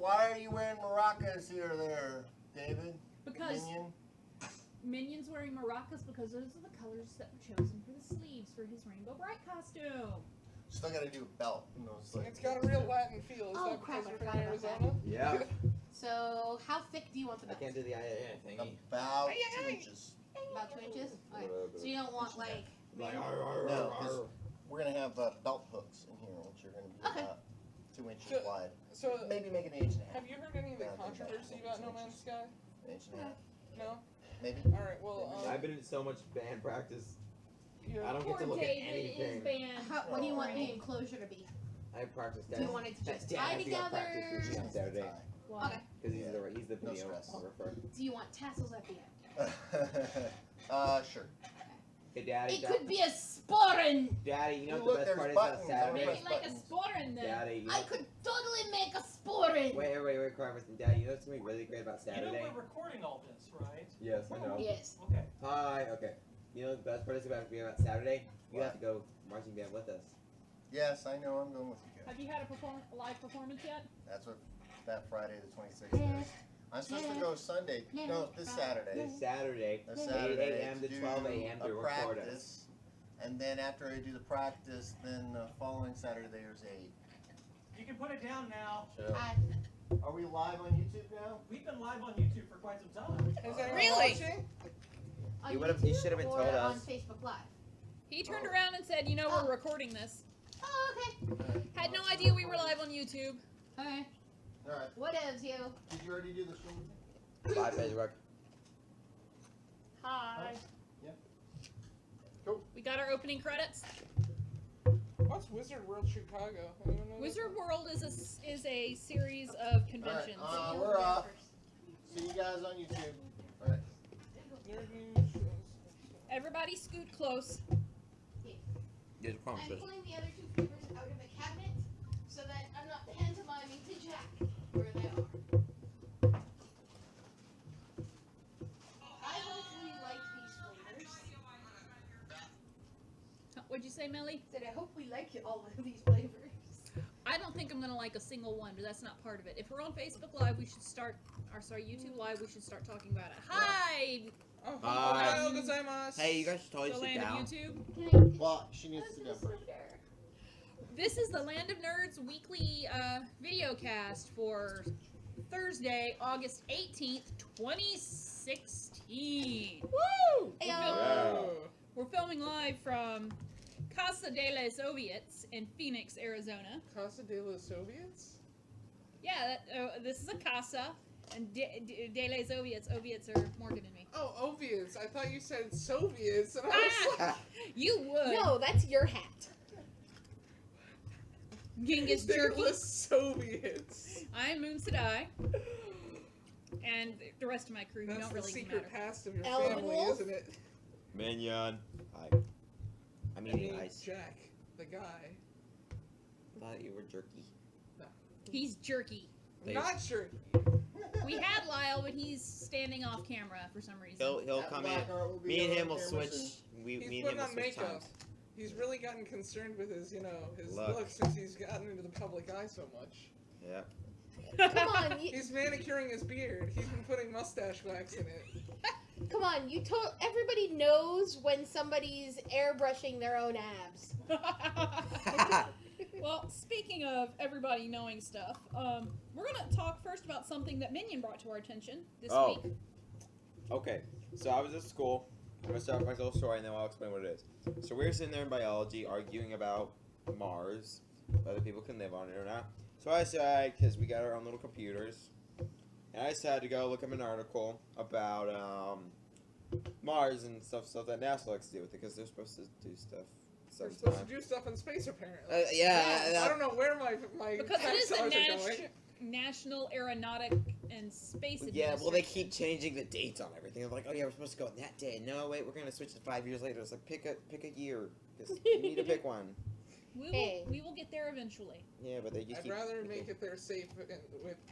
why are you wearing maracas here or there, David? Because Minion? Minion's wearing maracas because those are the colors that were chosen for the sleeves for his Rainbow Bright costume. Still gotta do a belt. You know, it's, like, It's got a real Latin feel. Is Oh, that crap, because I we're forgot from about that. Arizona? Yeah. So, how thick do you want the I belt? can't do the IA thingy. about Aye, aye, 2 aye. inches. About 2 inches? Okay. So you don't want like... Like, No, because we're gonna have belt hooks in here, which are gonna be Okay. about 2 inches So- wide. So, Maybe make an inch and a half. have you heard any of the Yeah, I think controversy about about No Man's Sky? An inch and a half. No? Maybe. Alright, well, I've been in so much band practice. you're, I don't get Poor to look David at anything. is banned. What do you want the enclosure to be? I practice that. Do you want it to just Dad tie has to go practice together? with me on Saturday Why? Okay. because he's Yeah. the No video stress. photographer. Do you want tassels at the end? Sure. Hey, Daddy. It could be a sporran! Daddy, you know Ooh, what look, the best part there's is about buttons. Saturday? Make it like a buttons. sporran then. Daddy, you know, I could totally make a sporran! wait, Carver. Daddy, you know what's gonna be really great about You know Saturday? we're recording all this, right? Yes, I know. Yes. Okay. Hi. Okay. You know the best part is about Saturday? You have to go marching band with us. Yes, I know. I'm going with you guys. Have you had a live performance yet? That's what that Friday the 26th is. I'm supposed to go Sunday. No, this Saturday. This Saturday, This 8 Saturday a.m. to do 12 a.m. a to record us. practice, and then after I do the practice, then the following Saturday there's You can put it down now. So, are we live on YouTube now? We've been live on YouTube for quite some time. is anyone Really? watching? On You would've- you YouTube should've been or told on us. Facebook Live? He turned around and said, you know, we're recording this. Oh, okay. Had no idea we were live on YouTube. Okay. Alright. Whatevs, you. Did you already do the show? Bye, Facebook. Hi. Yeah. Cool. We got our opening credits. What's Wizard World Chicago? Anyone know Wizard World is a series of conventions. Alright, we're off. See you guys on YouTube. Alright. that? Nerd news shows. Everybody scoot close. Yes, I'm pulling the other two flavors out of a cabinet so that I'm not pantomiming to Jack where they are. I hopefully like these flavors. What'd you say, Melly? Said I hope we like all of these flavors. I don't think I'm gonna like a single one, but that's not part of it. If we're on Facebook Live, we should start. Or sorry, YouTube Live, we should start talking about it. Hi, Oh, Hi. hello, gozaimasu. Hey, you guys should totally the sit land down. of YouTube. Can I Well, she needs to go first. This is the Land of Nerds weekly video cast for Thursday, August 18th, 2016. Woo! Oh. We're filming live from Casa de los Soviets in Phoenix, Arizona. Casa de los Soviets? Yeah, this is a casa, and de los Soviets. Soviets are Morgan and me. Oh, Oviets. I thought you said Soviets, and I was like, You would. No, that's your hat. Genghis de Jerky. los Soviets. I'm Moon Sedai. And the rest of my crew, you That's don't the really secret matter. past of your Elven family, Wolf? isn't it? Minion. Hi. I'm I eating mean, ice. Jack, the guy. Thought you were jerky. He's jerky. They- Not sure. We had Lyle, but he's standing off camera for some reason. He'll That come in. black art will be Me and on him will camera switch. soon. Me He's and him putting will on switch makeup. times. He's really gotten concerned with his, his Look. look since he's gotten into the public eye so much. Yeah. Come on, He's manicuring his beard. He's been putting mustache wax in it. come on. You told everybody knows when somebody's airbrushing their own abs. Well, speaking of everybody knowing stuff, we're going to talk first about something that Minion brought to our attention this Oh. week. Okay, so I was at school. I'm gonna start with my little story and then I'll explain what it is. So we were sitting there in biology arguing about Mars, whether people can live on it or not. So I decided, because we got our own little computers, and I decided to go look up an article about Mars and stuff that NASA likes to do with it, because they're supposed to do stuff They're supposed sometimes. to do stuff in space, apparently. Yeah, I don't know where my Because it tax is the dollars are going. National Aeronautic and Space Yeah, well, they Administration. keep changing the dates on everything. They're like, oh yeah, we're supposed to go on that day. No, wait, we're gonna switch to 5 years later. It's like pick a year. 'Cause you need to pick one. We will get there eventually. Yeah, but they just I'd keep. rather make it there safe with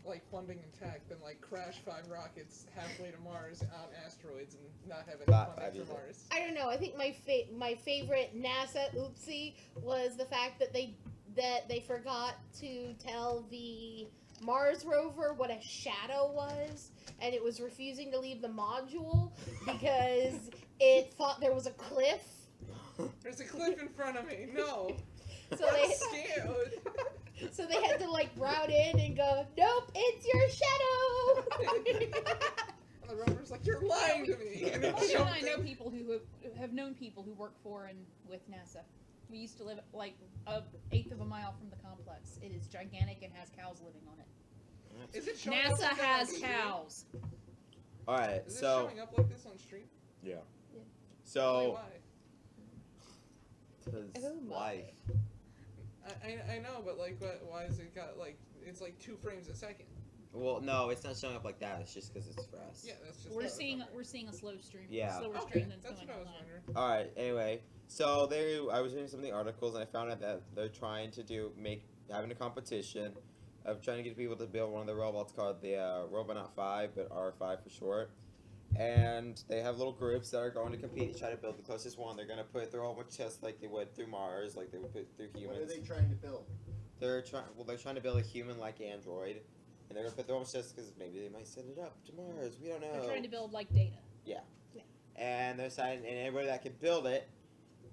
like funding intact than like crash 5 rockets halfway to Mars on asteroids and not have any About funding 5 for years Mars. I don't know. I think my favorite NASA oopsie was the fact that they forgot to tell the Mars rover what a shadow was, and it was refusing to leave the module because it thought there was a cliff. There's a cliff in front of me. No. So I'm they scared. so they had to like route in and go, nope, it's your shadow. And the rover's like, you're lying to me. And it She and I jumped know in. people who have known people who work for and with NASA. We used to live like a eighth of a mile from the complex. It is gigantic and has cows living on it. Is it showing up NASA like that on has stream? cows. All right, Is it so showing up like this on stream? yeah. Yeah. So Why? because Oh my. life. I know, but like, why is it got like it's like 2 frames a second? Well, no, it's not showing up like that. It's just because it's for us. Yeah, that's just. We're that's seeing not we're seeing a slow stream. Yeah. Slower right. stream Okay, that's that's going what I was on. wondering. All right. Anyway, so I was reading some of the articles and I found out that they're trying to having a competition of trying to get people to build one of the robots called the Robonaut 5, but R5 for short. And they have little groups that are going to compete to try to build the closest one. They're going to put through a whole bunch of tests like they would through Mars, like they would put through What are humans. they trying to build? They're trying to build a human-like android, and they're gonna put their own tests because maybe they might send it up to Mars. We don't know. They're trying to build like data. And they're signing, and everybody that can build it,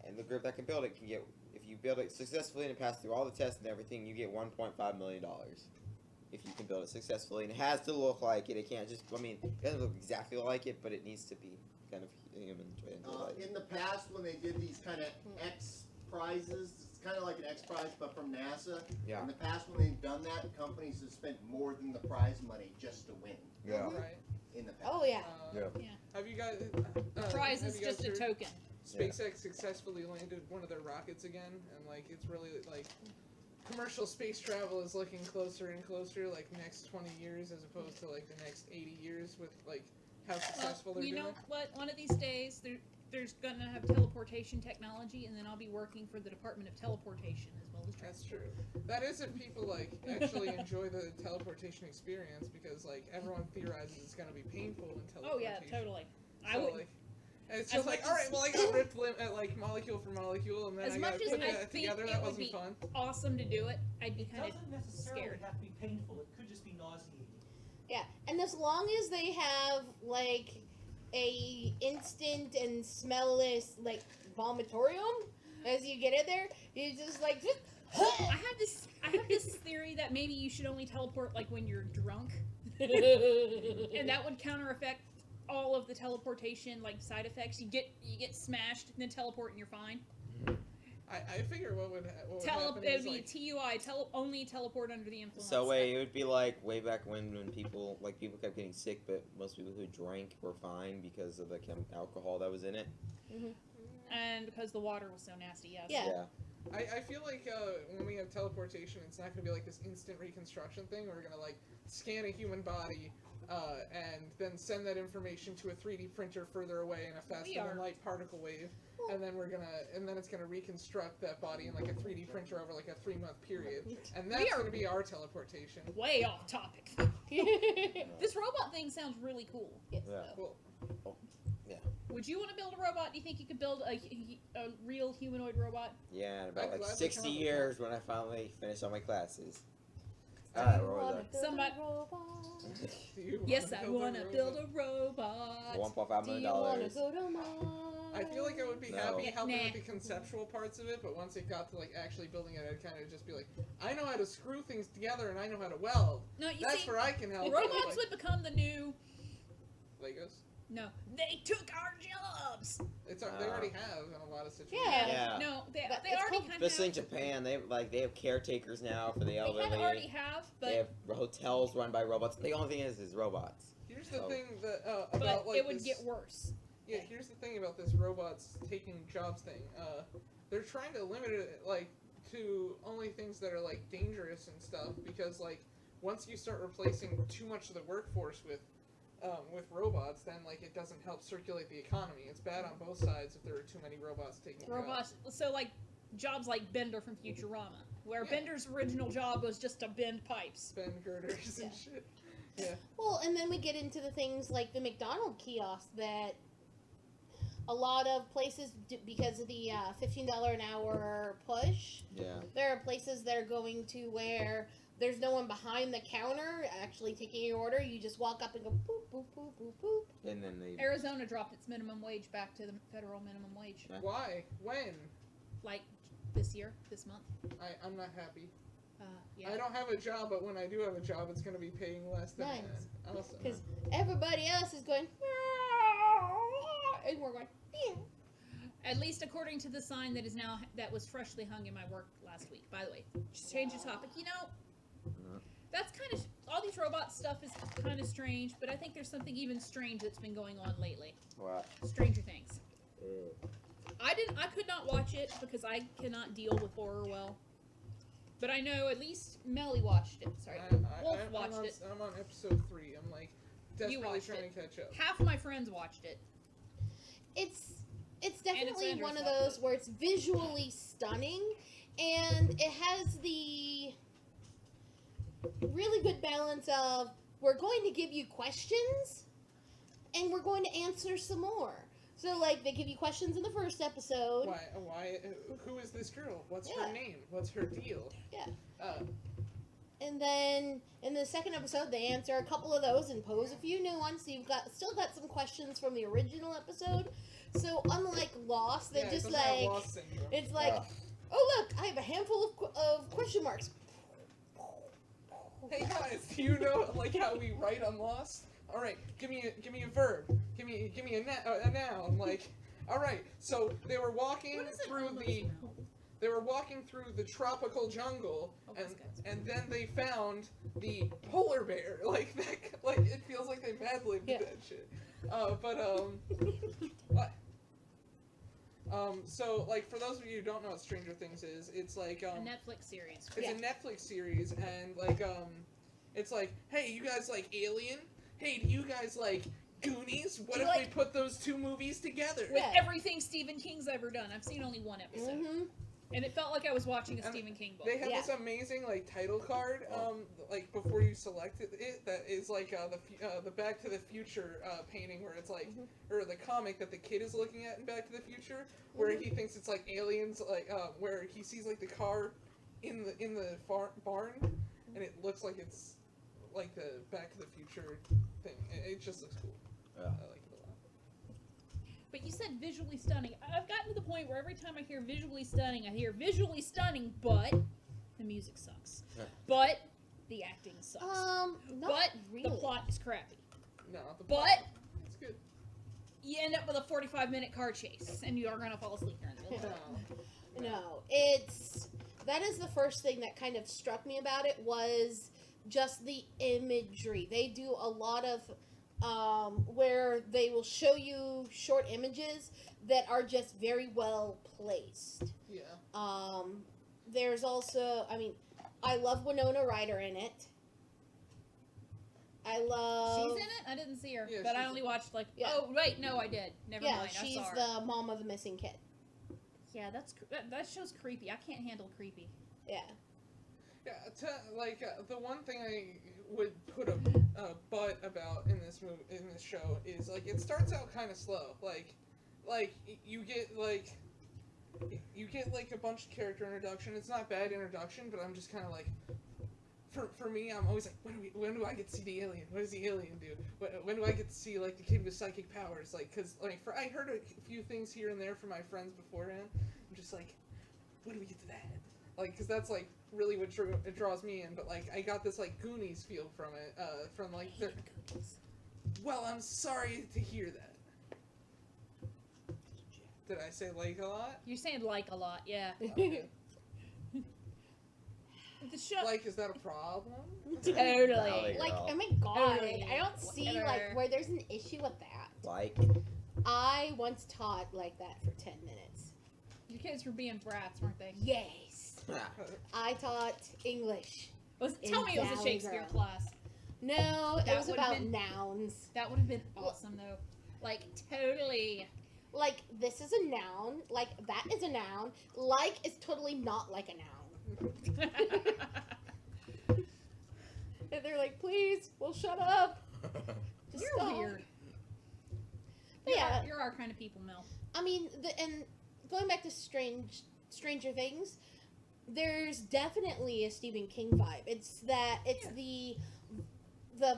and the group that can build it can get. If you build it successfully and pass through all the tests and everything, you get $1.5 million. If you can build it successfully, and it has to look like it. It can't just. I mean, it doesn't look exactly like it, but it needs to be kind of human. In the past, when they did these kind of X prizes, it's kind of like an X prize, but from NASA. Yeah. In the past, when they've done that, companies have spent more than the prize money just to win. Right. In the past. Oh yeah. Yeah. Have you guys? The prize have is you guys just a heard token. SpaceX successfully landed one of their rockets again, and like it's really like commercial space travel is looking closer and closer, like next 20 years as opposed to like the next 80 years with like how successful Well, they're you doing. know what? One of these days, there's gonna have teleportation technology, and then I'll be working for the Department of Teleportation as well as That's transport. true. That is if people like actually enjoy the teleportation experience, because like everyone theorizes it's gonna be painful in Oh teleportation. yeah, totally. I So, would. like, and it's as just like, much all right, as- well, I got ripped like molecule for molecule, and then As I much got to as put I that think together. it That would wasn't be fun. awesome to do it, I'd be It kind of doesn't necessarily scared. have to be painful. It could just be nauseating. Yeah, and as long as they have like a instant and smellless like vomitorium as you get in there, you just like I have this theory that maybe you should only teleport like when you're drunk, and that would counter effect all of the teleportation like side effects. You get smashed, then teleport, and you're fine. I figure what would happen It is would be like, TUI, only teleport under the influence. So wait, it would be like way back when people kept getting sick, but most people who drank were fine because of the alcohol that was in it. And because the water was so nasty, yes. Yeah. I feel like when we have teleportation, it's not going to be like this instant reconstruction thing. We're going to like scan a human body and then send that information to a 3D printer further away in a faster than light particle wave, and then it's gonna reconstruct that body in like a 3D printer over like a 3-month period, and that's gonna be our teleportation. Way off topic. This robot thing sounds really cool. Yes, Yeah. though. Cool. Would you want to build a robot? Do you think you could build a real humanoid robot? Yeah, in about I'd like gladly 60 come up with years when I finally finish all my classes. Do Alright, you what wanna was build Somebody- a robot? Do you Yes, wanna I build a want to robot? build a robot. $1.5 Do you million. wanna go to Mars? I feel like I would be No. happy helping Nah. with the conceptual parts of it, but once it got to like actually building it, I'd kind of just be like, I know how to screw things together and I know how to weld. No, you That's see, where I can help. robots like, would become the new. Legos. No, they took our jobs. They already have in a lot of situations. Yeah. No, they But they it's already called- kind of. Especially in Japan, they have caretakers now for the They kind elderly. of already have, They have but hotels run by robots. The only thing is robots. Here's the Oh. thing that but about like it would this, get worse. Yeah, here's the thing about this robots taking jobs thing. They're trying to limit it like to only things that are like dangerous and stuff, because like once you start replacing too much of the workforce with robots, then like it doesn't help circulate the economy. It's bad on both sides if there are too many robots taking Robots. So like jobs like Bender from Futurama, where Yeah. Bender's original job was just to bend pipes. jobs. Bend girders and Yeah. shit. Yeah. Well, and then we get into the things like the McDonald's kiosk that a lot of places, because of the $15 an hour push, Yeah. there are places that are going to where there's no one behind the counter actually taking your order. You just walk up and go boop boop boop boop boop. And then they. Arizona dropped its minimum wage back to the federal minimum wage. Yeah. Why? When? Like this year, this month. I'm not happy. Yeah. I don't have a job, but when I do have a job, it's going to be paying less than Nice. that. Awesome. Because everybody else is going, and we're going, yeah. At least according to the sign that was freshly hung in my work last week. By the way, just change the topic. You know, that's kind of all these robot stuff is kind of strange, but I think there's something even strange that's been going on lately. What? Stranger Things. I could not watch it because I cannot deal with horror well. But I know at least Melly watched it. Sorry, Wolf watched it. I'm on episode 3. I'm like desperately watched trying it. to catch up. Half of my friends watched it. It's definitely Andrew's one of watched those it. where it's visually stunning, and it has the really good balance of we're going to give you questions, and we're going to answer some more. So, like, they give you questions in the first episode. Why? Who is this girl? What's Yeah. her name? What's her deal? Yeah. Uh, And then in the second episode, they answer a couple of those and pose a few new ones. So you've still got some questions from the original episode. So unlike Lost, they yeah, it just doesn't have like Lost syndrome. it's like, Ugh. oh look, I have a handful of question marks. Hey guys, do you know like how we write on Lost? All right, give me a verb. Give me a noun. Like, all right. So they were walking What is it through almost the smell? they were walking through the tropical jungle, Oh, and this guy's- and then they found the polar bear. Like that. Like it feels like they mad libbed Yeah. that shit. What? So like for those of you who don't know what Stranger Things is, it's like A Netflix series. it's Yeah. a Netflix series, and like it's like, hey, you guys like Alien? Hey, do you guys like Goonies? What Do if you we like- put those two movies together? With Yeah. everything Stephen King's ever done. I've seen only one episode. Mm-hmm. And it felt like I was watching a And Stephen King book. They have Yeah. this amazing like title card, like before you select it, that is like the Back to the Future painting where it's like, or the comic that the kid is looking at in Back to the Future, where he thinks it's like aliens, like where he sees like the car in the barn, and it looks like it's like the Back to the Future thing. It just looks cool. Yeah. I like it a lot. But you said visually stunning. I've gotten to the point where every time I hear visually stunning, I hear visually stunning, but the music sucks. Yeah. But the acting sucks. Not but really. the plot is crappy. No, the But it's good. you end up with a 45-minute car chase, and you are going to fall asleep during the middle of it. No, that is the first thing that kind of struck me about it was just the imagery. They do a lot of where they will show you short images that are just very well placed. Yeah. There's also, I mean, I love Winona Ryder in it. I love. She's in it? I didn't see her. Yeah, but I she's- only watched, like... Yeah. Oh, right. No, I did. Never Yeah, mind. she's I saw her. the mom of the missing kid. Yeah, that show's creepy. I can't handle creepy. Yeah. Yeah, the one thing I would put a but about in this show is like it starts out kind of slow. Like you get like a bunch of character introduction. It's not bad introduction, but I'm just kind of like, for me, I'm always like, when do I get to see the alien? What does the alien do? When do I get to see like the kid with psychic powers? Like, cause like I heard a few things here and there from my friends beforehand. I'm just like, when do we get to that? Like, cause that's like really what it draws me in. But like, I got this like Goonies feel from it. From like their. Well, I'm sorry to hear that. Did I say like a lot? You're saying like a lot, yeah. Okay. The show... Like, is that a problem? Totally. Like, Girl. oh my god, Totally. I don't see Whatever. like where there's an issue with that. Like. I once taught like that for 10 minutes. Your kids were being brats, weren't they? Yes. I taught English. Tell me it was a Valley Shakespeare Girl. class. No, it That was would've about been- nouns. That would have been awesome, though. Like, totally. Like, this is a noun. Like, that is a noun. Like is totally not like a noun. And they're like, please, we'll shut up. Just You're stop. weird. But yeah, You're our kind of people, Mel. I mean, and going back to Stranger Things, there's definitely a Stephen King vibe. It's the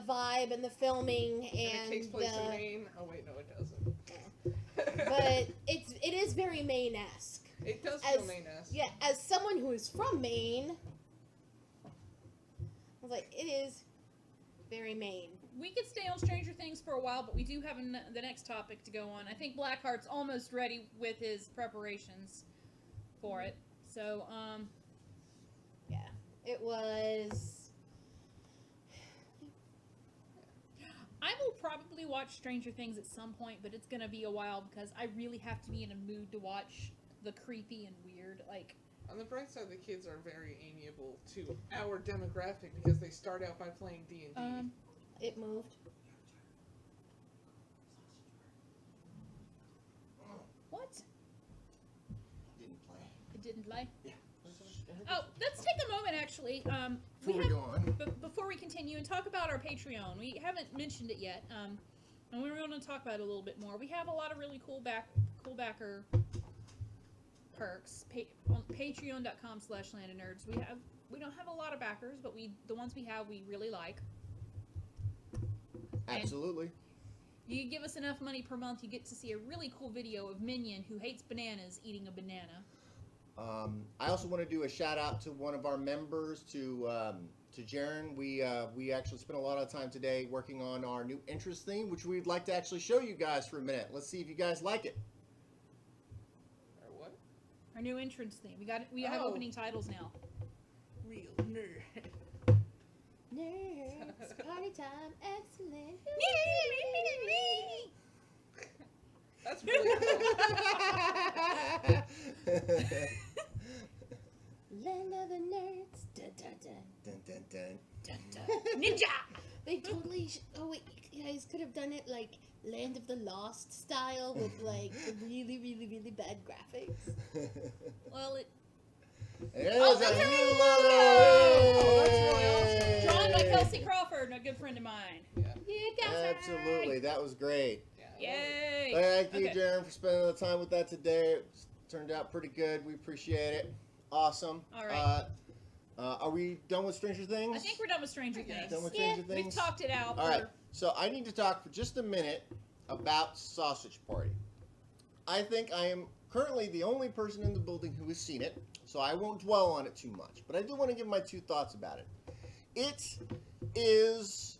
vibe and the filming And it takes and place in the, Maine. Oh wait, no, it doesn't. but it is very Maine-esque. It does feel as- Maine-esque. Yeah, as someone who is from Maine, I was like, it is very Maine. We could stay on Stranger Things for a while, but we do have the next topic to go on. I think Blackheart's almost ready with his preparations for it. So, Yeah, it was. I will probably watch Stranger Things at some point, but it's gonna be a while because I really have to be in a mood to watch the creepy and weird. Like, On the bright side, the kids are very amiable to our demographic because they start out by playing D&D. It moved. what? Didn't play. It didn't play. Yeah. Oh, let's take a moment actually. Before we go on. Before we continue and talk about our Patreon, we haven't mentioned it yet, and we're going to talk about it a little bit more. We have a lot of really cool backer perks. On Patreon.com/LandofNerds. We don't have a lot of backers, but the ones we have we really like. Absolutely. You give us enough money per month, you get to see a really cool video of Minion, who hates bananas, eating a banana. I also want to do a shout out to one of our members, to Jaren. We actually spent a lot of time today working on our new interest theme, which we'd like to actually show you guys for a minute. Let's see if you guys like it. Or what? Our new entrance theme. We have Oh. opening titles now. Real nerd. Nerds, party time, excellent. That's really cool. Land of the nerds. Dun, dun, dun, Dun, dun, dun. dun, dun. Ninja! They totally. Oh wait, you guys could have done it like Land of the Lost style with like the really, really, really bad graphics. Well, There's Oh, a that's new it! logo! Oh, that's really awesome. drawn by Kelsey Crawford, a good friend of mine. Yeah. Yeah, Kelsey! Absolutely, that was great. Yeah. Yay! Thank you, Okay. Jaren, for spending the time with that today. It turned out pretty good. We appreciate it. Awesome. All right. Are we done with Stranger Things? I think we're done with Stranger I guess. Things. Done with Yeah, Stranger We've Things? talked it out. All right. So I need to talk for just a minute about Sausage Party. I think I am currently the only person in the building who has seen it, so I won't dwell on it too much. But I do want to give my two thoughts about it. It is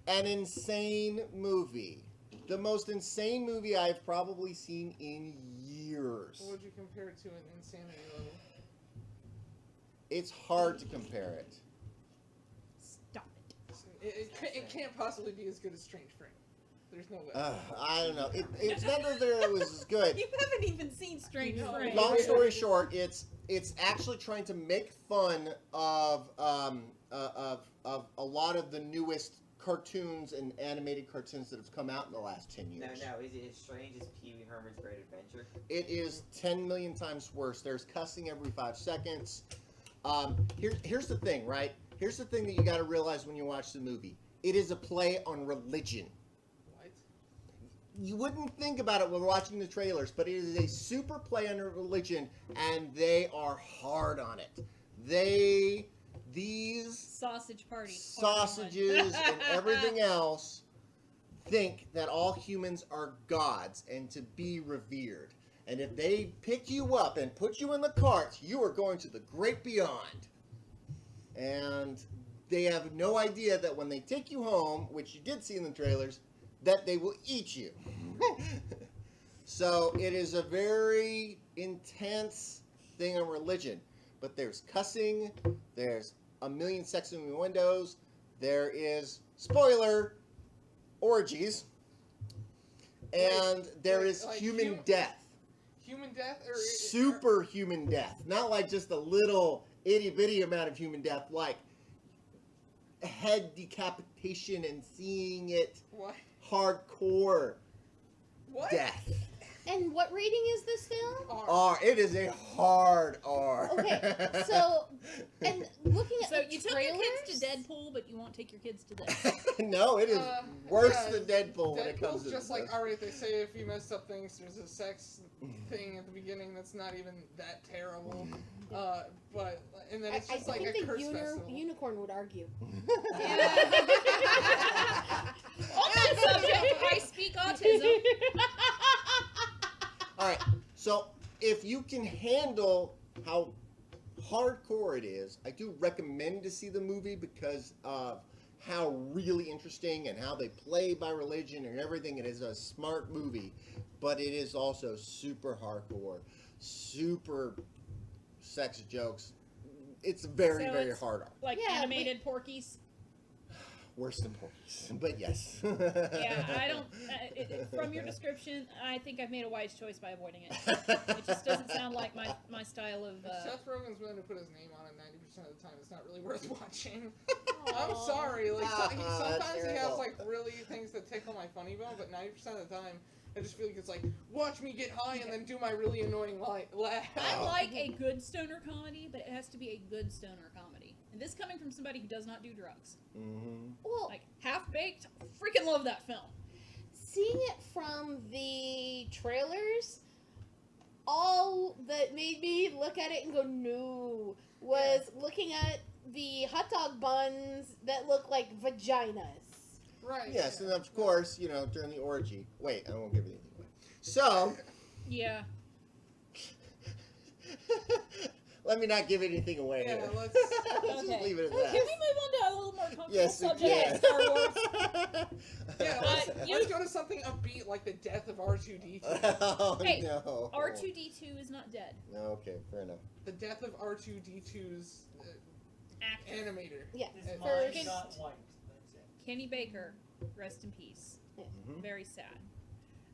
an insane movie. The most insane movie I've probably seen in years. What would you compare it to an insanity level? It's hard to compare it. Stop it. It can't possibly be as good as Strange Fruit. There's no way. I don't know. It's not that it was as good. You haven't even seen Strange No. Fruit. Long story short, it's actually trying to make fun of a lot of the newest cartoons and animated cartoons that have come out in the last 10 No, years. is it as strange as Pee Wee Herman's Great Adventure? It is 10 million times worse. There's cussing every 5 seconds. Here's the thing, right? Here's the thing that you got to realize when you watch the movie. It is a play on religion. What? You wouldn't think about it when watching the trailers, but it is a super play on religion, and they are hard on it. These Sausage Party. sausages and everything else think that all humans are gods and to be revered. And if they pick you up and put you in the cart, you are going to the great beyond. And they have no idea that when they take you home, which you did see in the trailers, that they will eat you. So it is a very intense thing on religion. But there's cussing, there's a million sex innuendos, there is, spoiler, orgies, and there is like human death. Human death? Or Superhuman death. Not like just a little itty bitty amount of human death, like head decapitation and seeing it What? hardcore What? death. And what rating is this film? R. It is a hard R. Okay, so and looking at So the you took trailers, your kids to Deadpool, but you won't take your kids to this. No, it is Uh, worse yeah, than Deadpool when it comes Deadpool's to just this. like, alright, they say if you messed up things, there's a sex thing at the beginning that's not even that terrible. But, and then it's I just like think a the curse festival. unicorn would argue. On that subject, I speak autism. All right. So if you can handle how hardcore it is, I do recommend to see the movie because of how really interesting and how they play by religion and everything. It is a smart movie, but it is also super hardcore, super sex jokes. It's very, So very it's- hard on. Like Yeah, animated Porkies. Worse than Porky's, but yes. Yeah, I don't. From your description, I think I've made a wise choice by avoiding it. It just doesn't sound like my style of. If Seth Rogen's willing to put his name on it 90% of the time, it's not really worth watching. I'm Aw. sorry. Like That's sometimes he has terrible. like really things that tickle my funny bone, but 90% of the time, I just feel like it's like watch me get high and then do my really annoying laugh. I like a good stoner comedy, but it has to be a good stoner comedy. And this coming from somebody who does not do drugs. Mm-hmm. Well, Like Half Baked, freaking love that film. seeing it from the trailers, all that made me look at it and go no was looking at the hot dog buns that look like vaginas. Right. Yes, yeah. and of course, you know, during the orgy. Wait, I won't give anything away. So, Yeah. let me not give anything away. Yeah, here. let's- Let's just Okay. leave it at Can we that. move on to a little more comfortable Yes, we subject can. of Star Wars? Yeah, you- let's go to something upbeat like the death of R2D2. Oh Hey, no. R2D2 is not dead. No, okay, fair enough. The death of R2D2's Actor. animator. Yeah, His First- mind's not white. That's it. Kenny Baker, rest in peace. Mhm. Very sad.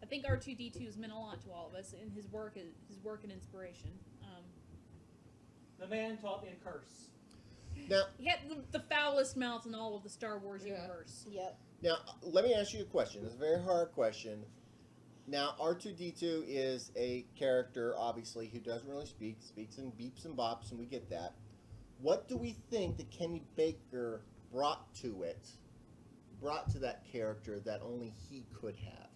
I think R2D2 has meant a lot to all of us, and his work and inspiration. The man taught me to curse. Now, He had the foulest mouth in all of the Star Wars Yeah. universe. yep. now, let me ask you a question. It's a very hard question. Now, R2D2 is a character, obviously, who doesn't really speak, speaks in beeps and bops, and we get that. What do we think that Kenny Baker brought to that character that only he could have?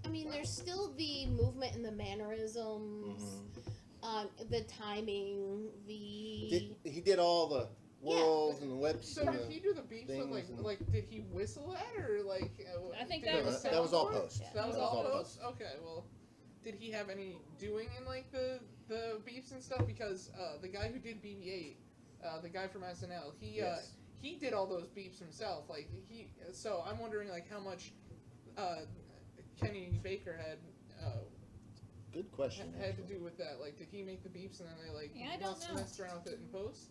I mean, there's still the movement and the mannerisms, the timing, the He did all the whirls and the whips. So and did the, he do the beats with things and- like did he whistle that or like? I think did that he was- have a that was all soundboard? post. Yeah. That was That was all all post. Okay, well, did he have any doing in like the beeps and stuff? Because the guy who did BB-8, the guy from SNL, Yes. he did all those beeps himself. Like so I'm wondering like how much Kenny Baker had. Good question. Had to do with that. Like, did he make the beeps and then they like Yeah, I don't know. messed around with it in post?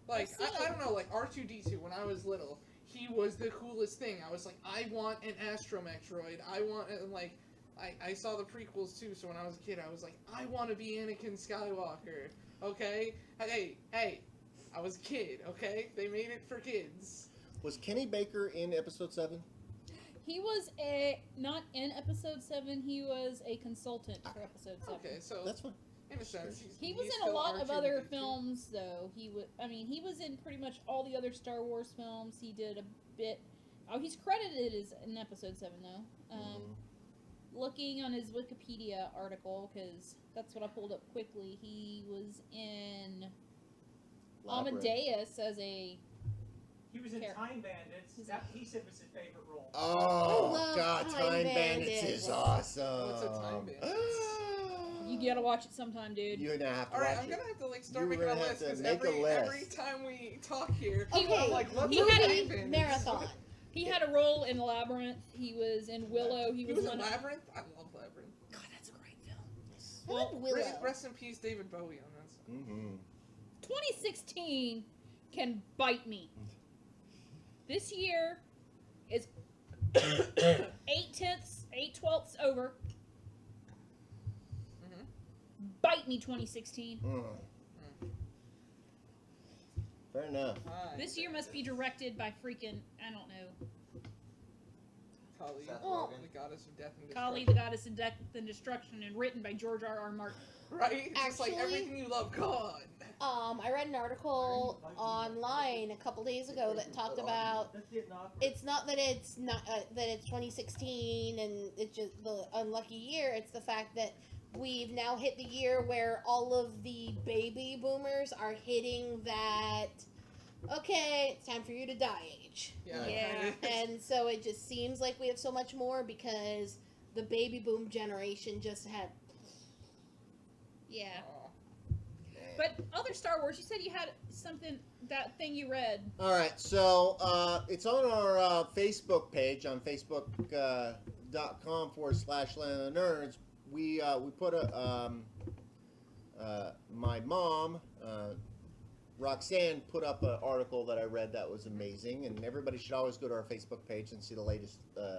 Like, I see I don't know. Like R2D2 when I was little, he was the coolest thing. I was like, I want an astromech droid. I want and like, I saw the prequels too. So when I was a kid, I was like, I want to be Anakin Skywalker. Okay, hey, I was a kid. Okay, they made it for kids. Was Kenny Baker in episode 7? He was not in episode 7. He was a consultant for episode 7. Okay, so That's fine. in a sense, He he's was in a still lot of other R2D2. films, though. He was in pretty much all the other Star Wars films. He did a bit. Oh, he's credited as in episode 7, though. Looking on his Wikipedia article, because that's what I pulled up quickly. He was in Labyrinth. Amadeus as a. He was in Care. Time Bandits. That he said was his favorite role. Oh, I love God, Time Time Bandits Bandits. is awesome. What's a Time Bandits? You gotta watch it sometime, dude. You're gonna have to All right, watch I'm it. gonna have to like start You making a really have list to because make a every list. time we talk here, Okay, I'm like, let's He do had a Time Bandits. marathon. He had a role in Labyrinth. He was in Willow. He He was was in one of- Labyrinth. I love Labyrinth. God, that's a great film. I like Willow. Rest in peace, David Bowie on that. Mm-hmm. 2016 can bite me. This year is 8/12 over. Mhm. Bite me, 2016. Fair enough. Hi. This year must be directed by freaking, I don't know. Kali, Seth Oh. Rogen. the goddess of death and Kali, destruction. the goddess of death and destruction, and written by George R.R. Martin. Right? It's just like Actually- everything you love, gone. I read an article online a couple days ago that talked about That's getting awkward. it's not that it's not that it's 2016 and it's just the unlucky year. It's the fact that we've now hit the year where all of the baby boomers are hitting that. Okay, it's time for you to die age, Yeah. Yeah. kinda is. and so it just seems like we have so much more because the baby boom generation just had. Yeah. Aw. But other Star Wars, you said you had something, that thing you read. All right, so it's on our Facebook page on facebook.com/Land of the Nerds. We put my mom, Roxanne, put up an article that I read that was amazing, and everybody should always go to our Facebook page and see the latest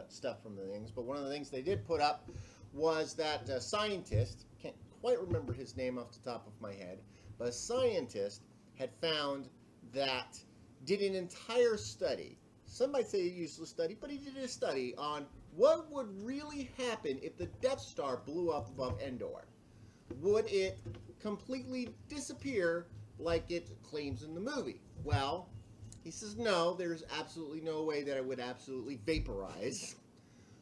stuff from the things. But one of the things they did put up was that a scientist, can't quite remember his name off the top of my head, but a scientist had found that did an entire study. Some might say a useless study, but he did a study on what would really happen if the Death Star blew up above Endor. Would it completely disappear like it claims in the movie? Well, he says no, there's absolutely no way that it would absolutely vaporize.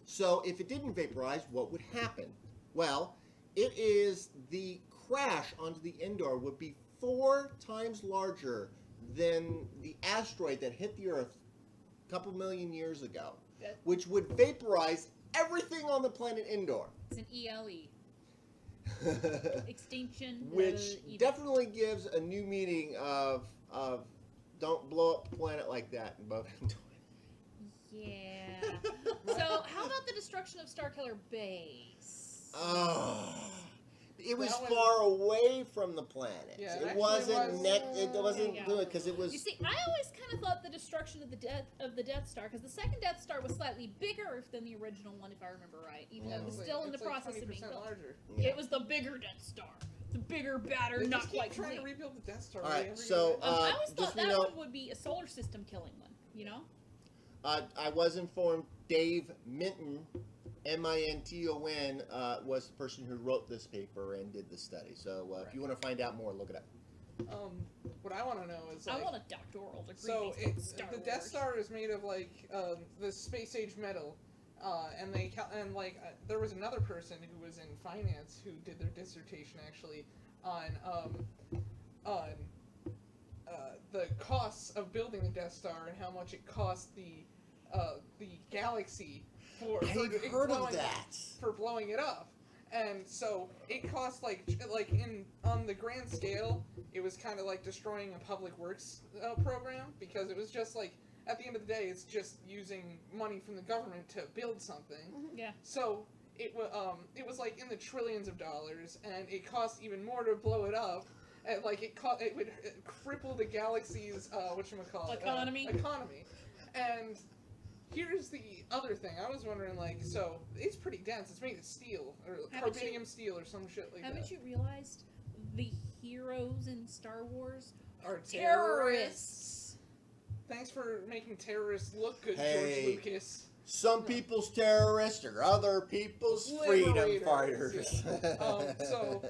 So if it didn't vaporize, what would happen? Well, it is the crash onto the Endor would be 4 times larger than the asteroid that hit the Earth a couple million years ago, That- which would vaporize everything on the planet Endor. It's an ELE, Extinction. Which Event. definitely gives a new meaning of don't blow up the planet like that above Endor. Yeah. So, how about the destruction of Starkiller Base? Oh, it was That one- far away from the planet. Yeah, it it actually wasn't was- it wasn't Yeah. good because it was. You see, I always kind of thought the destruction of the Death Star, because the second Death Star was slightly bigger than the original one, if I remember right, even though it was It's still like- in the it's like process of being 20% built. larger. Yeah. It was the bigger Death Star, the bigger, badder, They not just keep quite trying to complete. rebuild the Death Star. All right, every so, year. I always just thought so that you know- one would be a solar system killing one. You know? I was informed Dave Minton, Minton, was the person who wrote this paper and did the study. So if you want to find out more, look it up. What I want to know is like, I want a doctoral degree so based on it's Star the Wars. Death Star is made of like the space age metal, and there was another person who was in finance who did their dissertation actually on the costs of building the Death Star and how much it cost the galaxy for I've heard of blowing- that. for blowing it up. And so it cost like on the grand scale, it was kind of like destroying a public works program, because it was just like at the end of the day, it's just using money from the government to build something. Yeah. So it was like in the trillions of dollars, and it cost even more to blow it up. And like it would cripple the galaxy's Economy. economy. And here's the other thing. I was wondering, like, so it's pretty dense. It's made of steel or Haven't carbonium steel or some shit like Haven't that. you realized the heroes in Star Wars Are terrorists? Thanks for making terrorists look good, Hey. George Lucas. Some people's terrorists are other people's freedom Liberators, fighters. So,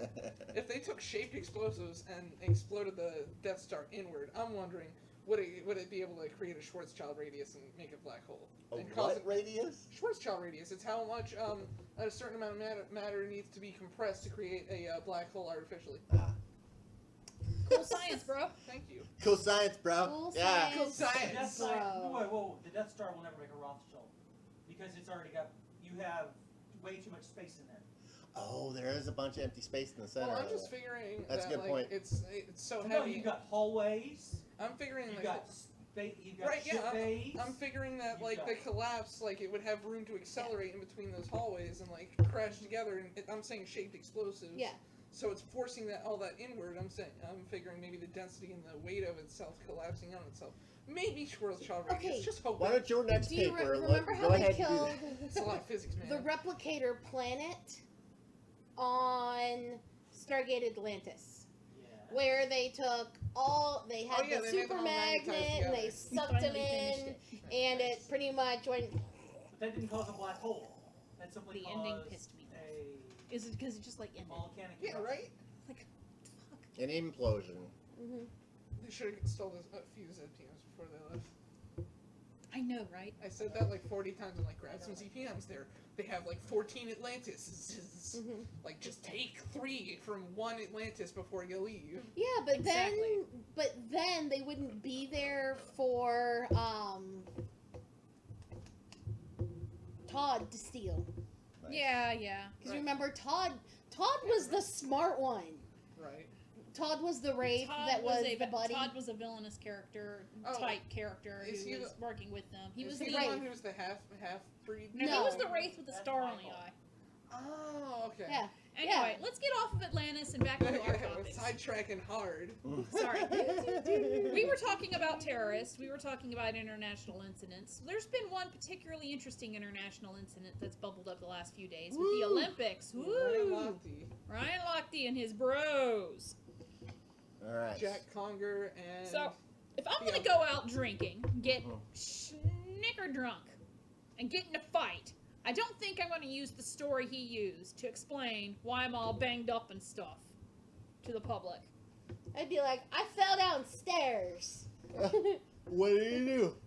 If they took shaped explosives and exploded the Death Star inward, I'm wondering, would it be able to create a Schwarzschild radius and make a black hole? A And cause what radius? Schwarzschild radius. It's how much a certain amount of matter needs to be compressed to create a black hole artificially. Cool science, bro. Thank you. Cool science, bro. Cool yeah. Cool science. science. The Death Star, Bro. whoa, the Death Star will never make a Rothschild because it's already got. You have way too much space in there. Oh, there is a bunch of empty space in the center. Well, I'm of just it. figuring That's a that good like point. it's so No, heavy. you've got hallways. I'm figuring You've like got you've got right, ship yeah. bays. I'm figuring that You've like got- the collapse, like it would have room to accelerate in between those hallways and like crash together. And I'm saying shaped explosives. Yeah. So it's forcing all that inward. I'm figuring maybe the density and the weight of itself collapsing on itself. Maybe Schwarzschild radius. Okay. Just hope. Why don't your next Do you paper remember go how they ahead and do killed that. It's a lot of physics, man. the replicator planet on Stargate Atlantis? Yeah. Where they took they had yeah, the they made them super all magnetized magnet and they together. sucked him Finally finished in, it. and it pretty much went But that didn't cause a black hole. That simply The caused ending pissed me off. a Is it because it just like ended? volcanic Yeah, eruption. right? Like, fuck. An implosion. Mm-hmm. They should have installed a few ZPMs before they left. I know, right? I said that like 40 times. I'm like, grab some ZPMs there. They have like 14 Atlantis. Mm-hmm. Like, just take 3 from one Atlantis before you leave. Yeah, but Exactly. then they wouldn't be there for Todd to steal. Right. Yeah, yeah. Because Right. remember, Todd was the smart one. Right. Todd was the wraith Todd that was a, the buddy. Todd was a villainous character, Oh, type character is who he was working with them. He Is was he the the one who's the half breed? no, he No. was the wraith with the That's star on the Michael. eye. Oh, okay. Yeah. Anyway, let's get off of Atlantis and back into our Yeah, we're topics. sidetracking hard. Sorry. We were talking about terrorists. We were talking about international incidents. There's been one particularly interesting international incident that's bubbled up the last few days with the Woo. Olympics. Ryan Woo! Lochte, Ryan Lochte and his bros. All right. Jack Conger, and So, if I'm Yeah. gonna go out drinking, get Mhm. snicker drunk, and get in a fight, I don't think I'm gonna use the story he used to explain why I'm all banged up and stuff to the public. I'd be like, I fell downstairs. What did you do?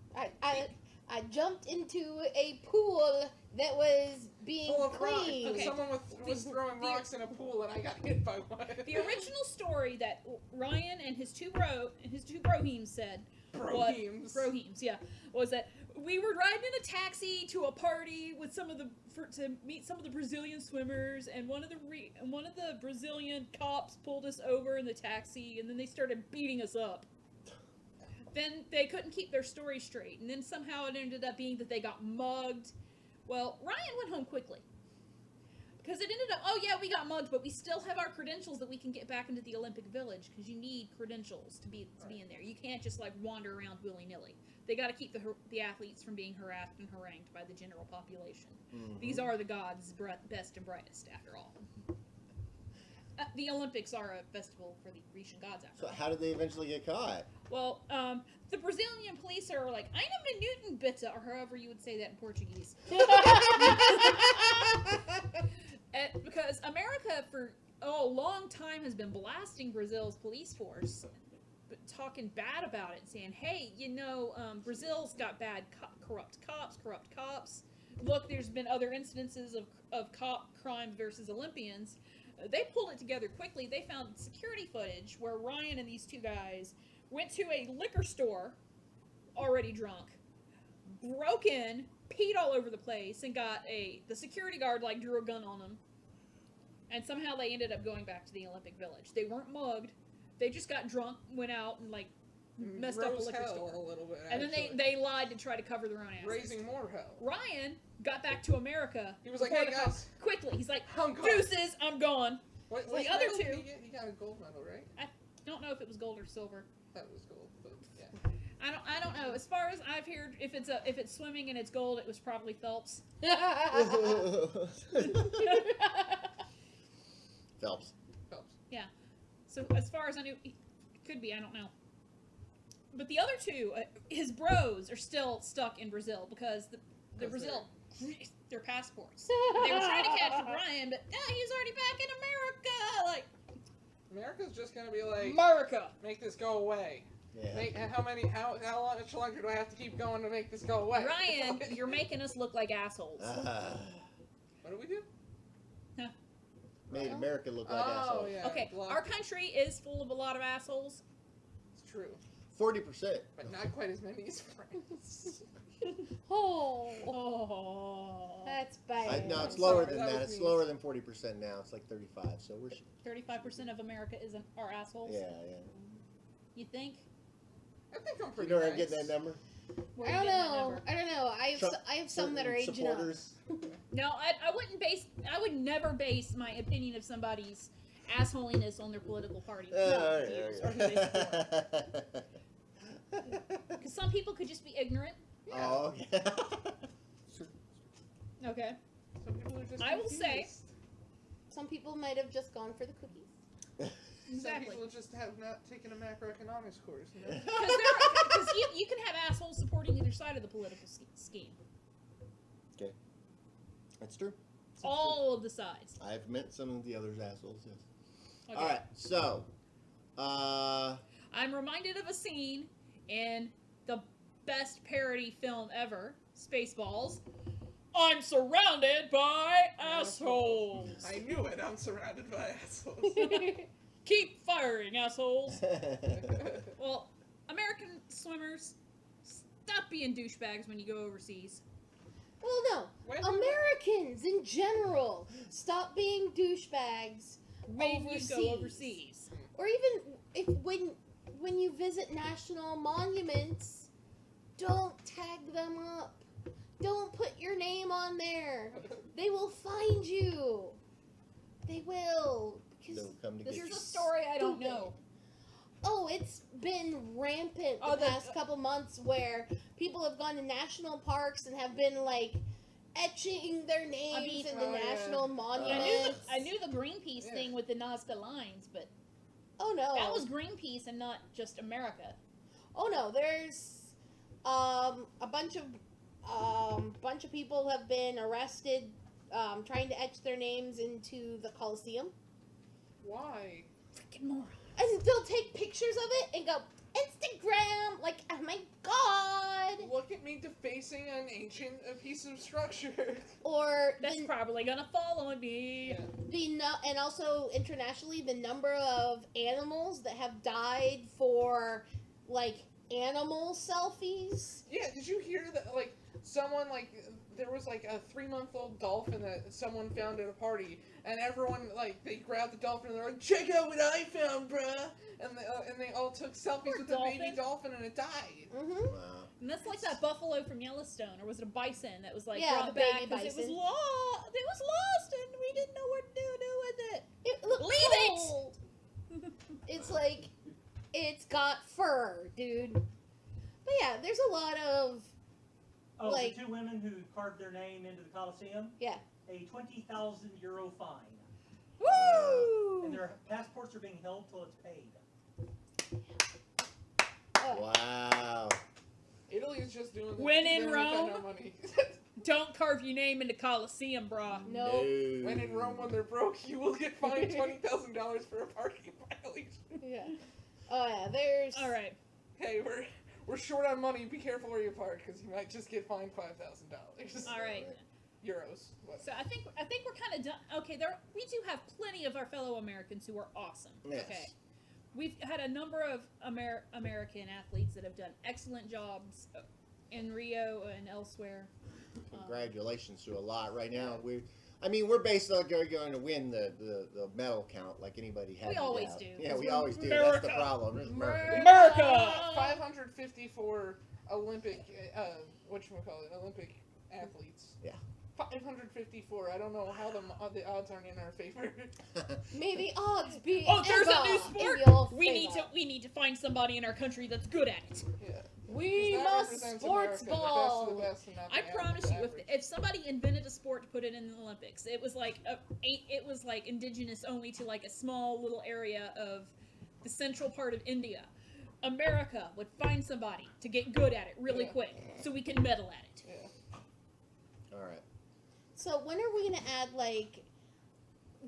I jumped into a pool that was being full of rocks. cleaned. Okay. Someone was throwing The- rocks in a pool, and I got hit by one. The original story that Ryan and his two brohemes said Brohemes. Brohemes, yeah, was that we were riding in a taxi to a party with to meet some of the Brazilian swimmers, and one of the Brazilian cops pulled us over in the taxi, and then they started beating us up. Then they couldn't keep their story straight, and then somehow it ended up being that they got mugged. Well, Ryan went home quickly. Because it ended up, oh yeah, we got mugged, but we still have our credentials that we can get back into the Olympic Village, because you need credentials to be in there. You can't just like wander around willy-nilly. They got to keep the athletes from being harassed and harangued by the general population. Mhm. These are the gods' best and brightest, after all. The Olympics are a festival for the Grecian gods, after So all. how did they eventually get caught? Well, the Brazilian police are like, "Eine Minuten bitte," or however you would say that in Portuguese. Because America, for a long time, has been blasting Brazil's police force, but talking bad about it, saying, "Hey, Brazil's got bad corrupt cops. Look, there's been other incidences of cop crime versus Olympians." They pulled it together quickly. They found security footage where Ryan and these two guys went to a liquor store, already drunk, broke in, peed all over the place, and got the security guard like drew a gun on them. And somehow they ended up going back to the Olympic Village. They weren't mugged. They just got drunk, went out, and like messed up a Rose liquor hell store. a little bit. And then actually. they lied to try to cover their own asses. raising more hell. Ryan got back to America. He was like, before "Hey the cops- guys, quickly. He's like, I'm gone." "Deuces, I'm gone." What, The what other medal did two- he get? He got a gold medal, right? Don't know if it was gold or silver. That was gold, but yeah. I don't know. As far as I've heard, if it's swimming and it's gold, it was probably Phelps. Phelps. Phelps. So as far as I knew, it could be. I don't know. But the other two, his bros, are still stuck in Brazil because the 'Cause Brazil their passports. They were trying to catch Brian, but he's already back in America. Like America's just gonna be like, America. make this go away. Yeah. How much longer do I have to keep going to make this go away? Ryan, you're making us look like assholes. What do we do? Made America look like Oh assholes. yeah. Okay, blocked our it. country is full of a lot of assholes. It's true, 40%. but not quite as many as France. Oh, Oh. that's bad. No, it's I'm lower sorry, than that that. was It's me. lower than 40% now. It's like 35. So we're 35% of America are assholes. yeah. You think? I think I'm You pretty know where nice. I'm getting that number? Where I you don't getting that know. number? I don't know. Trump- I have some that are Certain aging up. supporters. No, I would never base my opinion of somebody's assholiness on their political party views or who they support. Because some people could just be ignorant. Yeah. Oh, okay. Okay. Some people are just I will say- confused. Some people might have just gone for the cookies. Some Exactly. people just have not taken a macroeconomics course. You know? Because you can have assholes supporting either side of the political scheme. Okay. All of the sides. I've met some of the others assholes. Yes. Okay. All right. So, I'm reminded of a scene in the best parody film ever, Spaceballs. I'm surrounded by assholes. I knew it. I'm surrounded by assholes. Keep firing, assholes. Well, American swimmers, stop being douchebags when you go overseas. Well, no. When- Americans in general, stop being douchebags. When you Overseas. go overseas. Or even if when you visit national monuments, don't tag them up. Don't put your name on there. They will find you. They will. Because they'll come to get This you. is a story I don't Stupid. know. oh, it's been rampant Oh, the the- past couple months where people have gone to national parks and have been like etching their names in the oh, yeah. national I monuments. knew the Greenpeace Yeah. thing with the Nazca lines, but Oh no. that was Greenpeace and not just America. Oh no, there's a bunch of people have been arrested trying to etch their names into the Coliseum. Why? Freaking moron. And they'll take pictures of it and go, Instagram! Like, oh my god! Look at me defacing an ancient piece of structure. Or That's the, probably gonna fall on me. Yeah. and also internationally, the number of animals that have died for, like, animal selfies. Yeah, did you hear that, like, someone, like, there was, like, a 3-month-old dolphin that someone found at a party, and everyone, like, they grabbed the dolphin and they're like, check out what I found, bruh! And they all took selfies Poor with the baby dolphin. dolphin and it died. Mm-hmm. Wow. And that's like that buffalo from Yellowstone, or was it a bison that was like Yeah, brought the baby back because it was bison. lost? It was lost, and we didn't know what to do with it. It looked Leave it! cold. It's like, it's got fur, dude. But yeah, there's a lot of, Oh, Like- the two women who carved their name into the Colosseum? Yeah. A 20,000 euro fine. Woo! And their passports are being held till it's paid. Wow. Italy's just doing this When because in they ain't got Rome. no money. Don't carve your name in the Coliseum, brah. no. When in Rome, when they're broke, you will get fined $20,000 for a parking violation. Yeah. Oh yeah, there's. All right. Hey, we're short on money. Be careful where you park, because you might just get fined $5,000. All right. Euros. What? So I think we're kind of done. Okay, we do have plenty of our fellow Americans who are awesome. Yes. Okay. We've had a number of American athletes that have done excellent jobs in Rio and elsewhere. Congratulations to a lot. Right now, we're basically going to win the medal count like anybody has. We always do. Yeah, we always do. America. That's the problem. There's America. America! 554 Olympic, whatchamacallit, Olympic athletes. Yeah. 554. I don't know how the odds aren't in our favor. Maybe odds be. Oh, there's a ever new in sport. your We need to find somebody in our country that's good at it. Yeah. We 'Cause that must represents sports America, the ball. best of the best and not the I promise you, average. if somebody invented a sport to put it in the Olympics, it was like indigenous only to like a small little area of the central part of India. America would find somebody to get good at it really Yeah. quick, so we can medal at it. Yeah. All right. So when are we gonna add like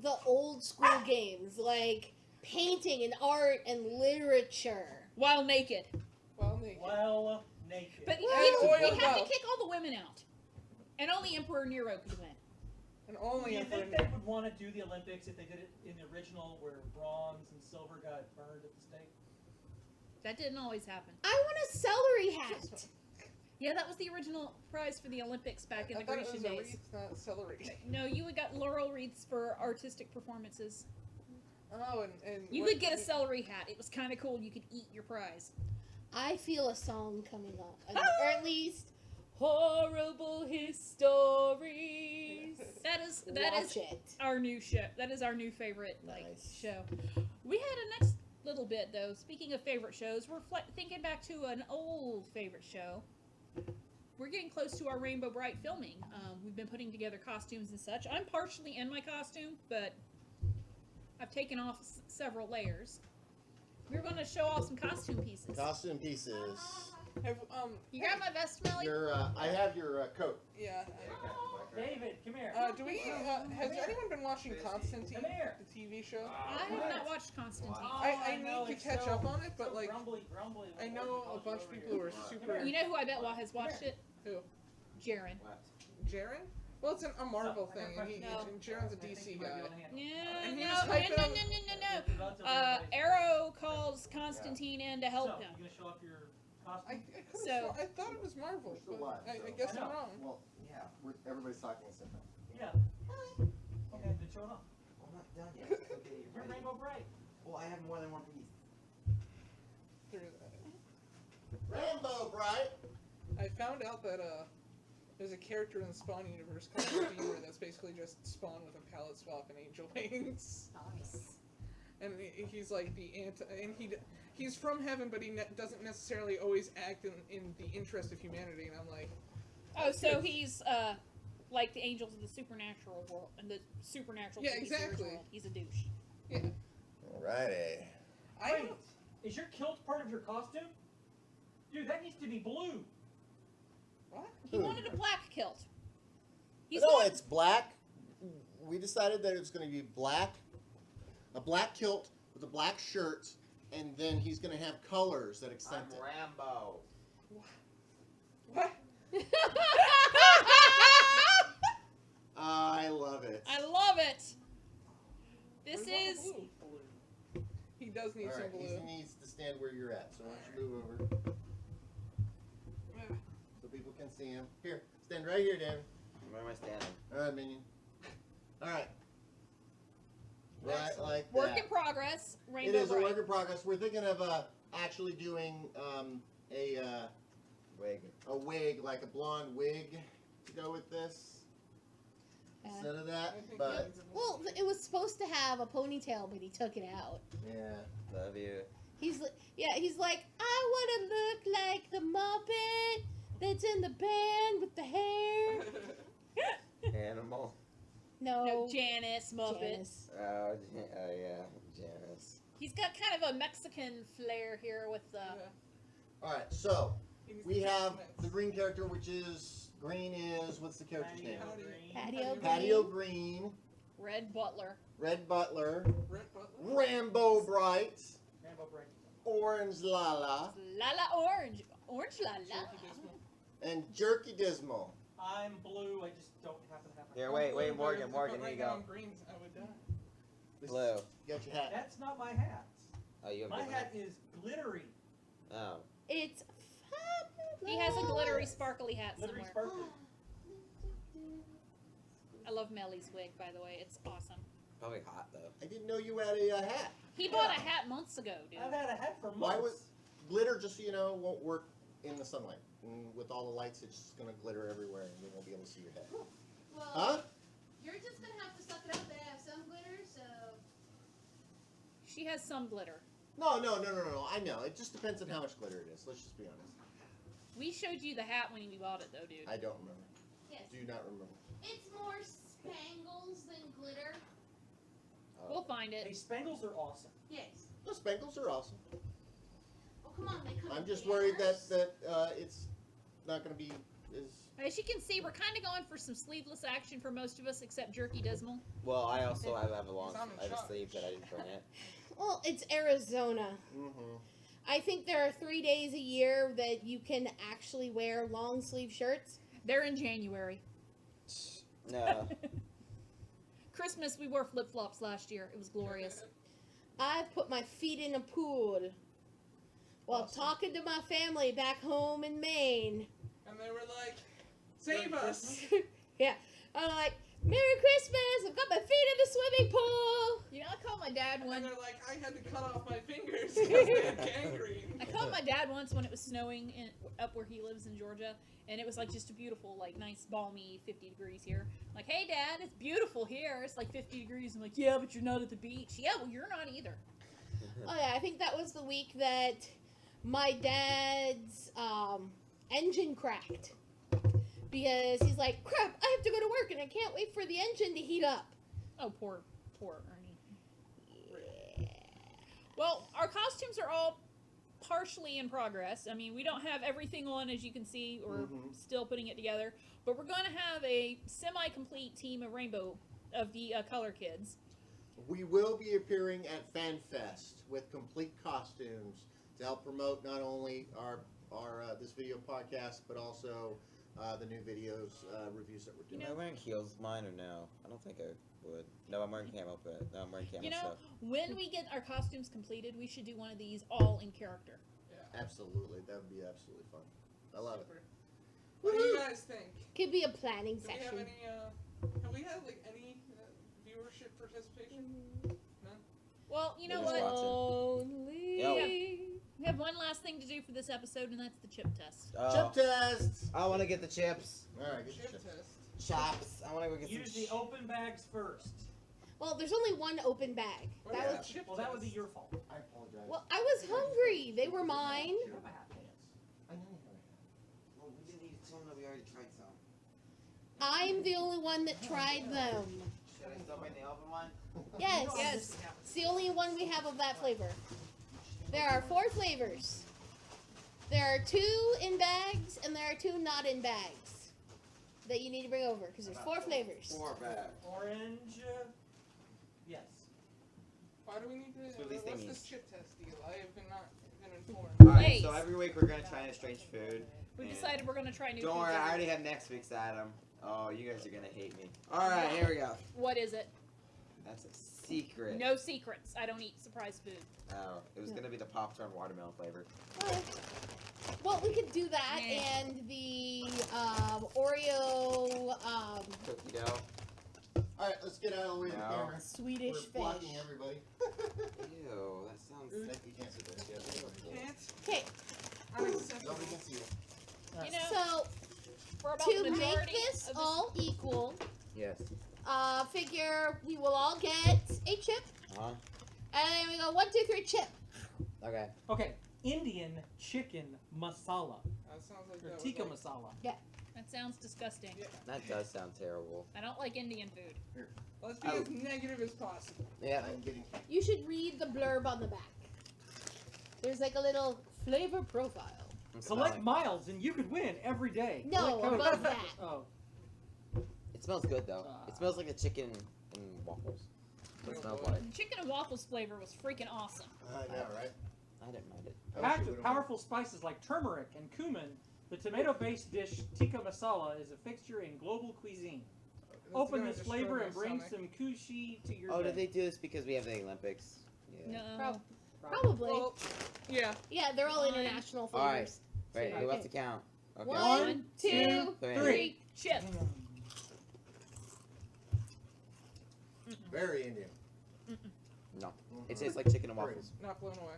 the old school games, like painting and art and literature? While naked, Well, naked. Well, naked. but Well, we oiled have to up. kick all the women out, and only Emperor Nero could win. And Do only you if think we're- they would want to do the Olympics if they did it in the original where bronze and silver got burned at the stake? That didn't always happen. I want a celery hat. Yeah, that was the original prize for the Olympics back in I the thought it Grecian was a days. wreath, not celery. No, you would got laurel wreaths for artistic performances. Oh, and You what- could get a celery hat. It was kind of cool. You could eat your prize. I feel a song coming up, or at least Horrible histories. That is watch it. our new show. That is our new favorite Nice. show. We had a next little bit though. Speaking of favorite shows, we're thinking back to an old favorite show. We're getting close to our Rainbow Bright filming. We've been putting together costumes and such. I'm partially in my costume, but I've taken off several layers. We're going to show off some costume pieces. Costume pieces. Have, You got my vest, Melly? I have your coat. yeah. David, come here. Do we? Has anyone been watching Constantine, Come here. the TV show? I have not watched Constantine. I need to catch up on it, but like, grumbly. I know a bunch of people who are super. You know who I bet has watched it? Who? Jaren. Jaren? Well, it's a Marvel So, I got thing, a and question. Jaren's a I think DC you might be guy. able to handle it. Yeah, And he no, was hyping no, up- no. Relatively everybody's- Arrow calls Constantine in to help so, him. you gonna show off your I costume? could've So- sworn- I thought it was Marvel, We're still but live, I so- guess I I'm know. wrong. Well, yeah, everybody's talking at the same time. Yeah. Okay, then show it off. I'm not done yet. It's okay, you're You're ready. Rainbow Bright. Well, I have more than one piece. Rambo, Bright. I found out that there's a character in the Spawn universe called Redeemer that's basically just Spawn with a palette swap and angel wings. Nice. And he's like the anti, and he's from heaven, but he doesn't necessarily always act in the interest of humanity. And I'm like, Oh, so he's like the angels of the supernatural world and the supernatural. Yeah, TV series exactly. world. He's a douche. yeah, Alrighty. I Wait, is your kilt part of your costume? Dude, that needs to be blue. what? He wanted a black kilt. He's No, not- it's black. We decided that it was going to be black, a black kilt with a black shirt, and then he's going to have colors that accent I'm it. Rambo. What? I love it. I love it. This Where's all the is blue? He does need All some right, blue. he needs to stand where you're at. So why don't you move over so people can see him? Here, stand right here, Dan. Where am I standing? All right, minion. All right. Right, Excellent. like work that. in progress. It Rainbow is a Bright. work in progress. We're thinking of actually doing Wig. a wig, like a blonde wig, to go with this instead of that. I think But that needs a Well, it was supposed to have a ponytail, but he took it out. yeah, Love you. He's like, I want to look like the Muppet that's in the band with the hair. Animal. No, No, Janice Muppet. Janice. Oh, yeah, Janice. He's got kind of a Mexican flair here with the. Yeah. all right. So He needs we to have mix. the green character, which is green. Is what's the character's name? Patio Patio Green, Red Butler. Red Butler, Red Butler. Rambo Bright, Rainbow Bright. Orange Lala, Lala Orange. Orange Lala. Jerky Dismal. and Jerky Dismal. I'm blue. I just don't happen to have my. Here, I'm wait, blue, wait, but Morgan, if- Morgan, but here you right now go. I'm green. I would die. This- Blue. You got your hat. That's not my hat. Oh, you have My different hat is glittery. Oh. It's fabulous. He has a glittery, sparkly hat Glittery somewhere. sparkly. I love Melly's wig, by the way. It's awesome. Probably hot, though. I didn't know you had a hat. He bought a hat months ago, dude. I've had a hat for months. Why was glitter? Just so you know, won't work in the sunlight. And with all the lights, it's just gonna glitter everywhere, and you won't be able to see your head. Well, Huh? you're just gonna have to suck it up. They have some glitter, so She has some glitter. No. I know. It just depends on how much glitter it is. Let's just be honest. We showed you the hat when we bought it, though, dude. I don't remember. yes, Do not remember. it's more spangles than glitter. We'll find Hey, it. spangles are awesome. Yes. The spangles are awesome. Oh come on, they come. I'm in just worried banners. that it's not gonna be as. As you can see, we're kind of going for some sleeveless action for most of us, except Jerky Dismal. Well, I also have a long, I'm in I have a charge. sleeve that I didn't bring it. Well, it's Arizona. Mm-hmm. I think there are 3 days a year that you can actually wear long sleeve shirts. They're in January. No. Christmas, we wore flip flops last year. It was glorious. I've put my feet in a pool while Awesome. talking to my family back home in Maine. And they were like, "Save Merry us!" Yeah. I'm like, Merry Christmas! I've got my feet in the swimming pool! You know, I called my dad And one. they're like, "I had to cut off my fingers because they had gangrene." I called my dad once when it was snowing up where he lives in Georgia, and it was like just a beautiful, like nice, balmy 50 degrees here. I'm like, hey, Dad, it's beautiful here. It's like 50 degrees. I'm like, yeah, but you're not at the beach. Yeah, well, you're not either. Oh yeah, I think that was the week that my dad's engine cracked. Because he's like, crap, I have to go to work and I can't wait for the engine to heat up. Oh, poor Ernie. Yeah. Well, our costumes are all partially in progress. I mean, we don't have everything on, as you can see. We're Mhm. still putting it together. But we're going to have a semi-complete team of Rainbow, of the Color Kids. We will be appearing at FanFest with complete costumes to help promote not only our this video podcast, but also the new videos reviews that we're doing. You Am I wearing heels mine or no? I don't think I would. No, I'm wearing camo, but no, I'm wearing camo You know, stuff. when we get our costumes completed, we should do one of these all in character. Absolutely, that would be absolutely fun. I love it. Super. What do you guys think? Could be a planning Do we have session. any? Have we had like any viewership participation? Well, you know They're just what? watching. Only. Yo. We have one last thing to do for this episode, and that's the chip test. Chip test. I want to get the chips. All right, get Chip the chip. test. Chops. I want to go get Use some. the open bags first. Well, there's only one open bag. What That is was. a chip Well, that would be test? your fault. I apologize. Well, I was hungry. They were mine. You have a half chance. I know you have Well, we didn't eat some. We already tried some. I'm the only one that tried them. Should I still bring the open one? Yes. Yes. It's the only one we have of that flavor. There are 4 flavors. There are 2 in bags, and there are 2 not in bags that you need to bring over because there's 4 flavors. 4 bags. Orange. Yes. Why do we need to? So these What's thingies. this chip test deal? I have not been informed. Alright, so Lays. every week we're gonna try a strange food. We and- decided we're going to try new Don't foods worry, I every already week. have next week's item. Oh, you guys are gonna hate me. Alright, here we go. What is it? That's a secret. No secrets. I don't eat surprise food. Oh, it was gonna be the Pop-Tart watermelon flavor. Well, we could do that Yeah. and the Oreo Cookie dough. All right, let's get out of the way of the No. camera. Swedish We're blocking fish. everybody. Ew, that sounds. You can't sit there. Can't. Okay, Unacceptable. Nobody can see you. You know, so for about to the make majority this of all equal, Yes. figure we will all get a chip, Uh-huh. and then we go 1, 2, 3, chip. Okay. Okay. Indian chicken masala That sounds like or that tikka was like, masala. That sounds disgusting. Yeah. That does sound terrible. I don't like Indian food. Let's be Oh. as negative as possible. Yeah. I'm getting. You should read the blurb on the back. There's like a little flavor profile. I'm Collect smelling. miles and you could win every day. No, Collect codes. above that. Oh. It smells good though. It smells like the chicken and waffles. What it smells like. The chicken and waffles flavor was freaking awesome. I know, right? I didn't mind it. I wish Packed you with would've- powerful spices like turmeric and cumin, the tomato-based dish tikka masala is a fixture in global cuisine. That's Open gonna this destroy flavor my and bring stomach. some kushi to your Oh, day. did they do this because we have the Olympics? Yeah. No. Probably. Well, yeah. Yeah, they're all Fine. international All right. flavors. Right, who Okay. has to count? Okay. 1, 2, 3. 3. Chip. Very Indian. No. It tastes like chicken and Curry. waffles. Not blown away.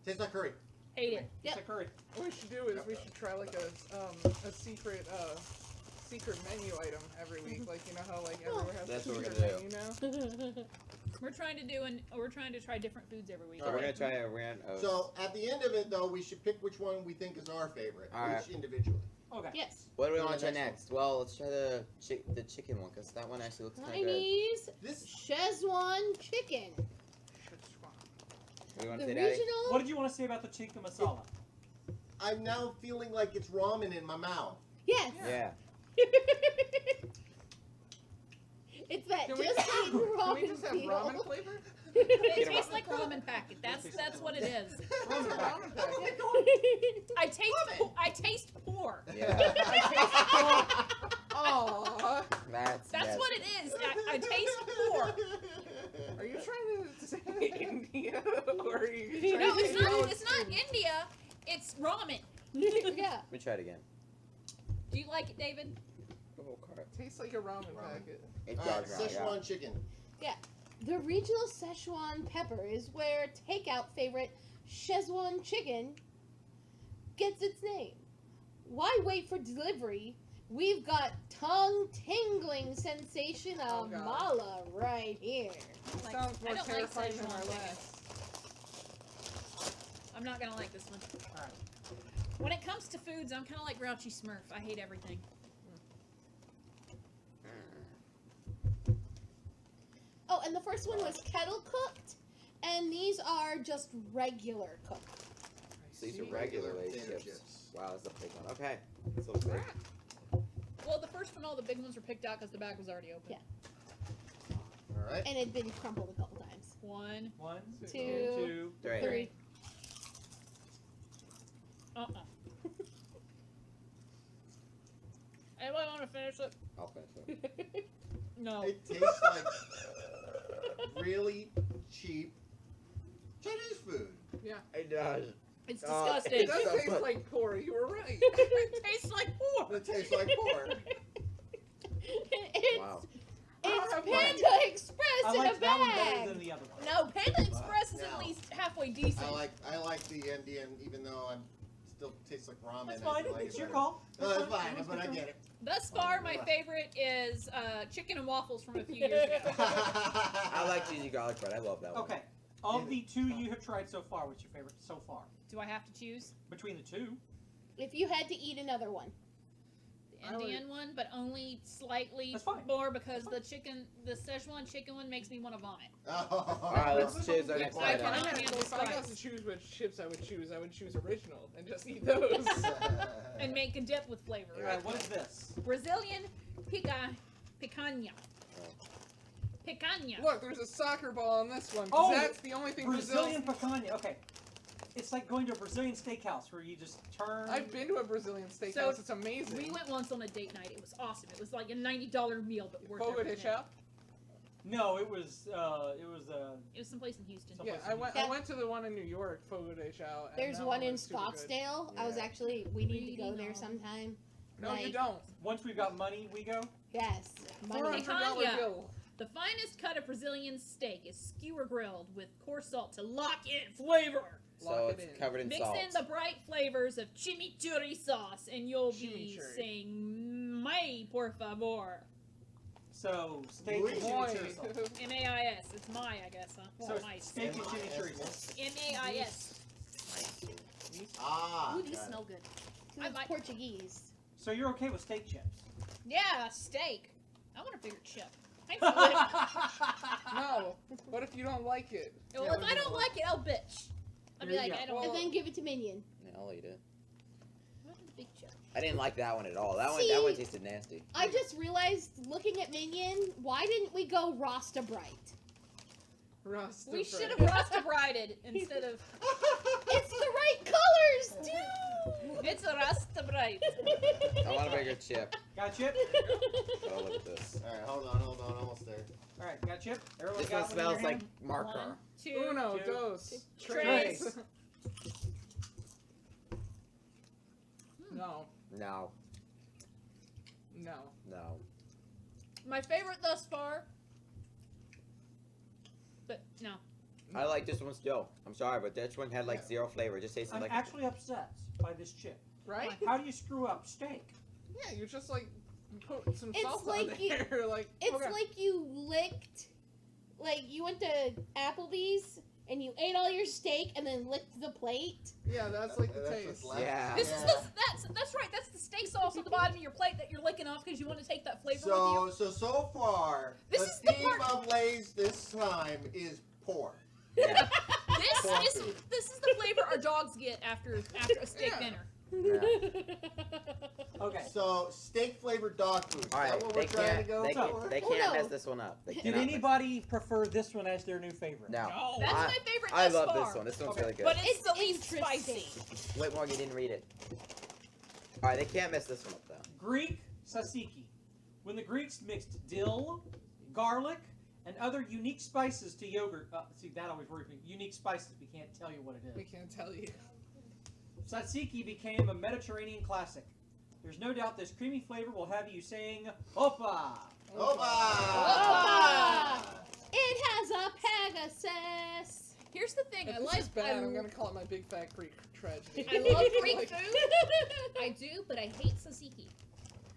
Tastes like curry. Hate it. It's a curry. What we should do is we should try like a secret menu item every week. Like you know how like everyone has That's a what we're secret gonna menu now. We're trying to try different foods every week. So we're gonna try a round of. So at the end of it, though, we should pick which one we think is our favorite, All right. each individually. Okay. Yes. What do we Yeah, want to try next one. next? Well, let's try the chicken one because that one actually looks kind of good. Chinese This Szechuan chicken. What do you want The to say, Daddy? regional. What did you want to say about the tikka masala? I'm now feeling like it's ramen in my mouth. Yes. Yeah. It's that Can we, just like can ramen we just have feel. ramen flavor? It tastes like ramen packet. That's what it is. What's a ramen packet? I taste poor. Yeah. Aww. That's That's yes. what it is. I taste poor. Are you trying to say India or are you trying No, to it's say not. It's not India. It's ramen. Yeah. Let me try it again. Do you like it, David? Oh, crap. Tastes like a ramen Ramen. packet. It All right, does, right, yeah. Szechuan chicken. The regional Szechuan pepper is where takeout favorite Szechuan chicken gets its name. Why wait for delivery? We've got tongue-tingling sensation Oh, of God. mala right here. It sounds more I don't like terrifying than Szechuan our chicken. last. I'm not gonna like this one. Alright. When it comes to foods, I'm kind of like Grouchy Smurf. I hate everything. Oh, and the first one was kettle cooked, And these are just regular cooked. So these are See? regular Regular Lay's potato chips. chips. Wow, that's a big one. Okay. It's a little big. Well, the first one, all the big ones were picked out because the bag was already open. Yeah. All right. And it'd been crumpled a couple times. 1, 1, Two, 2, Three. 3. Anybody want to finish it? I'll finish it. No. It tastes like really cheap Chinese food. It does. It's Oh, disgusting. It does So taste good. like pork. You were right. It tastes like pork. It tastes like pork. It's, Wow. it's have Panda mine. Express I in like a that one better bag. than the other one. No, Panda Express is Now, at least halfway decent. I like the Indian, even though I'm still tastes like ramen. That's I fine. like It's it your better. call. No, it's That's fine, That's but I your get it. Thus far, my favorite is chicken and waffles from a few years ago. I like cheesy garlic bread. I love that one. Okay. Of the two you have tried so far, what's your favorite so far? Do I have to choose Between the two? If you had to eat another one. the Indian one, but only slightly That's fine. more because the Szechuan chicken one makes me want to vomit. Alright, let's choose our next I If item. cannot I handle if I got spice. to choose which chips I would choose original and just eat those. And make a dip with flavor. Alright, what is this? Brazilian picanha. Picanha. Look, there's a soccer ball on this one. 'cause Oh, that's the only thing Brazilian picanha. Okay. It's like going to a Brazilian steakhouse where you just turn. I've been to a Brazilian steakhouse. So, it's amazing. We went once on a date night. It was awesome. It was like a $90 meal, but worth Fogo every de penny. chão? No, it was. It was someplace in Houston. Some- Yeah, Someplace I Yeah. went to the one in New York, Fogo de chão. and There's that one in was super good. Scottsdale. I was Yeah. actually, we need to go Reading there on. sometime. No, you Like, don't. Once we've got money, we go. Yes. Money. $400 Picanha. bill. The finest cut of Brazilian steak is skewer grilled with coarse salt to lock in flavor. So Lock it it's in. covered in Mix salt. in the bright flavors of chimichurri sauce, and you'll be Chimichurri. saying "May por favor." So steak Muy and Boy. chimichurri sauce. M-A-I-S. It's my, I guess, huh? So my. steak and chimichurri sauce. M-A-I-S. Ah. Ooh, these got it. smell good. It's I might- Portuguese. So you're okay with steak chips? Yeah, steak. I want a bigger chip. Thanks for it. No. What if you don't like it? Well, Yeah, if I don't like it, I'll bitch. I'll be There like, you go. I don't Well- And want then give it to Minion. Yeah, I'll eat it. a big chip. I didn't like that one at all. That one See? tasted nasty. I just realized, looking at Minion, why didn't we go Rasta Bright? Rasta We bread. should have Rasta brided instead of. It's the right colors, too! It's a Rasta bride. I want a bigger chip. Got a chip? Oh, look at this. All right, hold on, almost there. All right, got a chip. Everyone This got one in their smells like hand? marker. 1, 2. Uno, Two. dos, Tres. tres. No, No, no. no. My favorite thus far. But no. I like this one still. I'm sorry, but this one had like Yeah. zero flavor. It just tasted I'm like. actually upset by this chip. Right? How do you screw up steak? Yeah, you just like put some It's salt like on you- there. like, It's okay. like you licked, like you went to Applebee's and you ate all your steak and then licked the plate. Yeah, that's like the That's taste. what's left. Yeah. This is that's right. That's the steak sauce at the bottom of your plate that you're licking off because you want to take that flavor with you. So far, This the is the theme part- of Lay's this time is pork. Yeah. Pork This food. is the flavor our dogs get after a steak Yeah. dinner. Okay. So steak flavored dog food. Is All right, that what they we're trying to can't. go They for? can't. They Oh, can't no. mess this one up. They Did cannot mess- anybody prefer this one as their new favorite? No. That's I- my favorite I thus love far. this one. This one's Okay. really good. But it's It's the least interesting. spicy. Wait, Morgan, you didn't read it. All right, they can't mess this one up though. Greek tzatziki. When the Greeks mixed dill, garlic, and other unique spices to yogurt. See, that always worries me. Unique spices. We can't tell you what it We is. can't tell you. Tzatziki became a Mediterranean classic. There's no doubt this creamy flavor will have you saying "Opa!" Opa! It has a Pegasus. Here's the thing. If I this like. is bad, I, I'm gonna call it my big fat Greek tragedy. I love Greek Like, food. I do, but I hate tzatziki.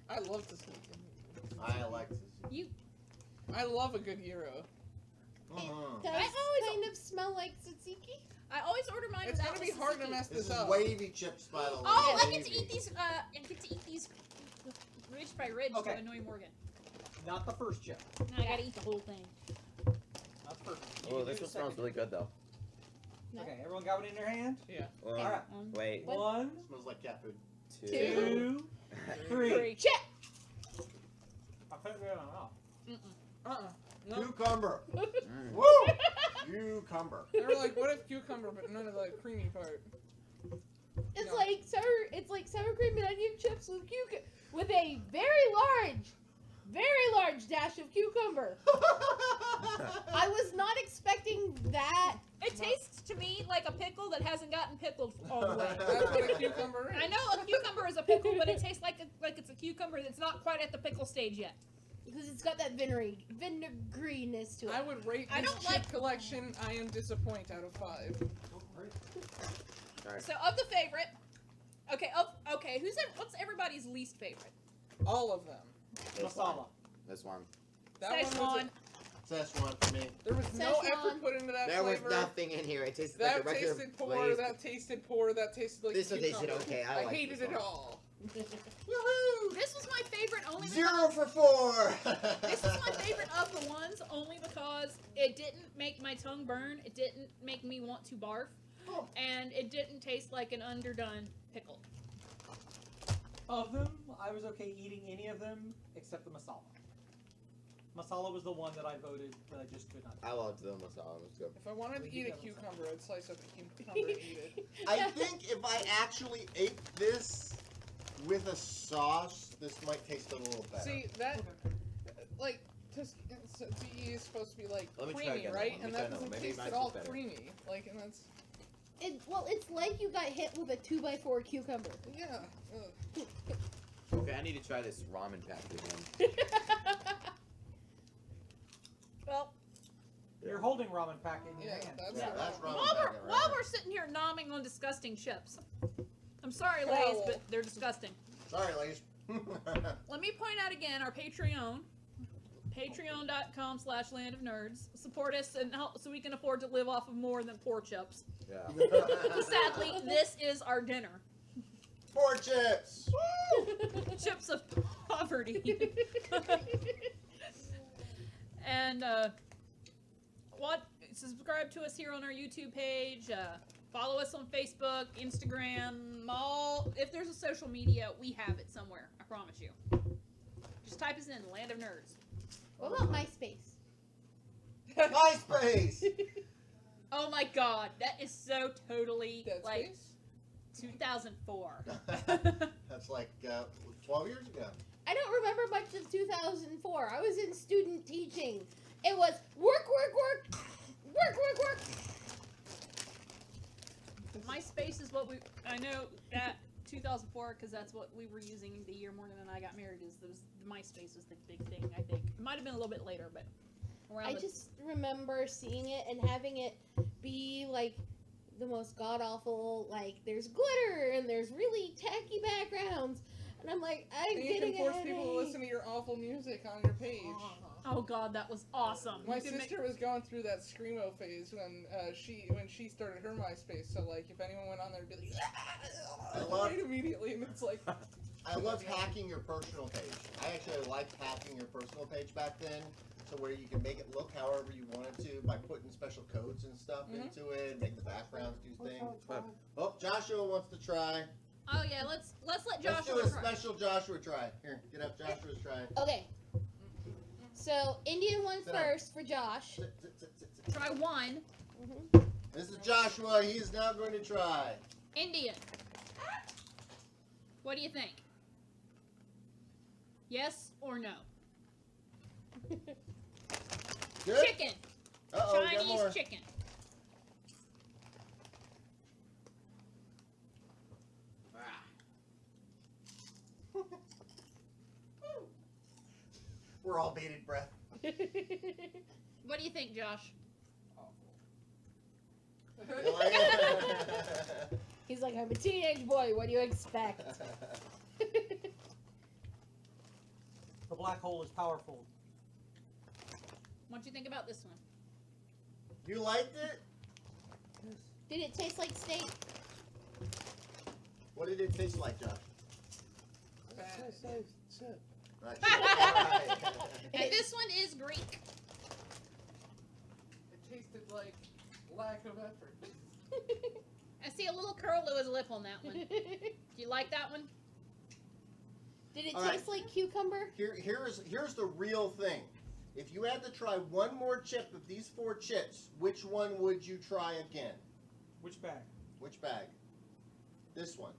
I love to speak. I like this. You. I love a good gyro. Mhm. Does I always- kind of smell like tzatziki. I always order mine It's without gonna be hard to tzatziki. mess This this is up. wavy chips, by the way. Oh, I get Wavy. to eat these. I get to eat these ridge by ridge Okay. to annoy Morgan. Not the first chip. Now I gotta eat the whole thing. Not the first. You Oh, can this do one the smells second. really good though. No. Okay, everyone got one in their hand? Well, All right. wait. What? 1, Smells like cat food. 2, 3. Check. I put it in my mouth. No. Cucumber. Mm. Woo! Cucumber. They were like, what if cucumber, but none of the creamy part? It's No. like sour cream and onion chips with a very large dash of cucumber. I was not expecting that. It tastes to me like a pickle that hasn't gotten pickled all the way. That's what a cucumber is. I know a cucumber is a pickle, but it tastes like it's a cucumber that's not quite at the pickle stage yet. Because it's got that vinegariness to it. I would rate I this don't chip like- collection. I am disappointed out of 5. So of the favorite, okay, what's everybody's least favorite? All of them. Masala. This one. That one was Szechuan. Szechuan for me. there was no Szechuan. effort put into that There was flavor. nothing in here. It tasted That like a regular tasted poor. glazed- That tasted poor. That tasted like This one tasted cucumber. okay. I I like hated this it one. all. Woohoo! This was my favorite only because 0 for 4. this is my favorite of the ones only because it didn't make my tongue burn, it didn't make me want to barf, Oh. and it didn't taste like an underdone pickle. Of them, I was okay eating any of them except the masala. Masala was the one that I voted that I just could not. I loved the masala. It was good. If I wanted to eat a cucumber, I'd slice up a cucumber and eat it. I think if I actually ate this with a sauce, this might taste a little better. See that, like, tes- is supposed to be like Let me try creamy, again. right? Let me And try that another. doesn't Maybe taste mine's at all just better. creamy. Like, and that's It's like you got hit with a 2x4 cucumber. yeah. Ugh. Okay, I need to try this ramen pack again. Well, You're holding ramen pack in your Yeah, hand. that's Yeah, the that's ramen. ramen. while we're sitting here nomming on disgusting chips, I'm sorry, Lays, Foul. but they're disgusting. Sorry, ladies. Let me point out again our Patreon. Patreon.com/Land of Nerds. Support us and help so we can afford to live off of more than poor chips. Yeah. Sadly, this is our dinner. 4 chips. Chips of poverty. And subscribe to us here on our YouTube page. Follow us on Facebook, Instagram, all. If there's a social media, we have it somewhere. I promise you. Just type us in Land of Nerds. What about MySpace? MySpace. Oh my God, that is so totally Dead like Space? 2004. That's like 12 years ago. I don't remember much of 2004. I was in student teaching. It was work. MySpace is what I know that 2004 because that's what we were using the year Morgan and I got married. MySpace was the big thing. I think it might have been a little bit later, but around I just remember seeing it and having it be like the most god awful. Like there's glitter and there's really tacky backgrounds, and I'm like, I'm And you getting can force a people to headache. listen to your awful music on your page. Oh God, that was awesome. My You could sister was going through that screamo phase when she started her MySpace. So like, if anyone went on there, it'd be like, I love- right immediately, and it's like, I loved hacking your personal page. I actually liked hacking your personal page back then, so where you can make it look however you wanted to by putting special codes and stuff into it, make the backgrounds do things. Oh, Joshua wants to try. Oh yeah, let's let Let's Joshua do a try. special Joshua try. Here, get up, Joshua's try. Okay. So Indian one Sit down. first for Josh. Sit, sit, sit, sit, sit. Try one. This is Joshua. He is now going to try. Indian. What do you think? Yes or no? Good. Chicken. Uh-oh, we got Chinese more. chicken. We're all bated breath. What do you think, Josh? You like it? He's like, I'm a teenage boy. What do you expect? The black hole is powerful. What do you think about this one? You liked it? Did it taste like steak? What did it taste like, Josh? bad. Right. And this one is Greek. It tasted like lack of effort. I see a little curl to his lip on that one. Do you like that one? Did it All right. taste like cucumber? Here's the real thing. If you had to try one more chip of these 4 chips, which one would you try again? Which bag? Which bag? This one.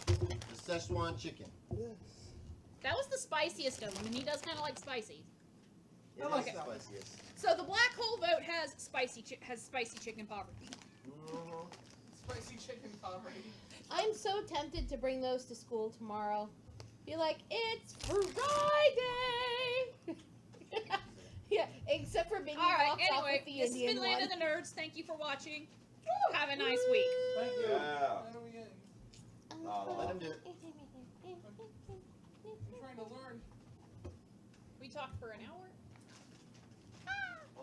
The Szechuan chicken. That was the spiciest of them, and he does kind of like spicy. It I like is that one. spiciest. So the black hole vote has spicy chicken poverty. Mhm. Spicy chicken poverty. I'm so tempted to bring those to school tomorrow. Be like, it's Friday! Yeah, except for Minnie All right. walks off Anyway, with the this has Indian been Land one. of the Nerds. Thank you for watching. Have a nice week. Thank you. Yeah. How do we end? Let him do it. I'm trying to learn. We talked for an hour.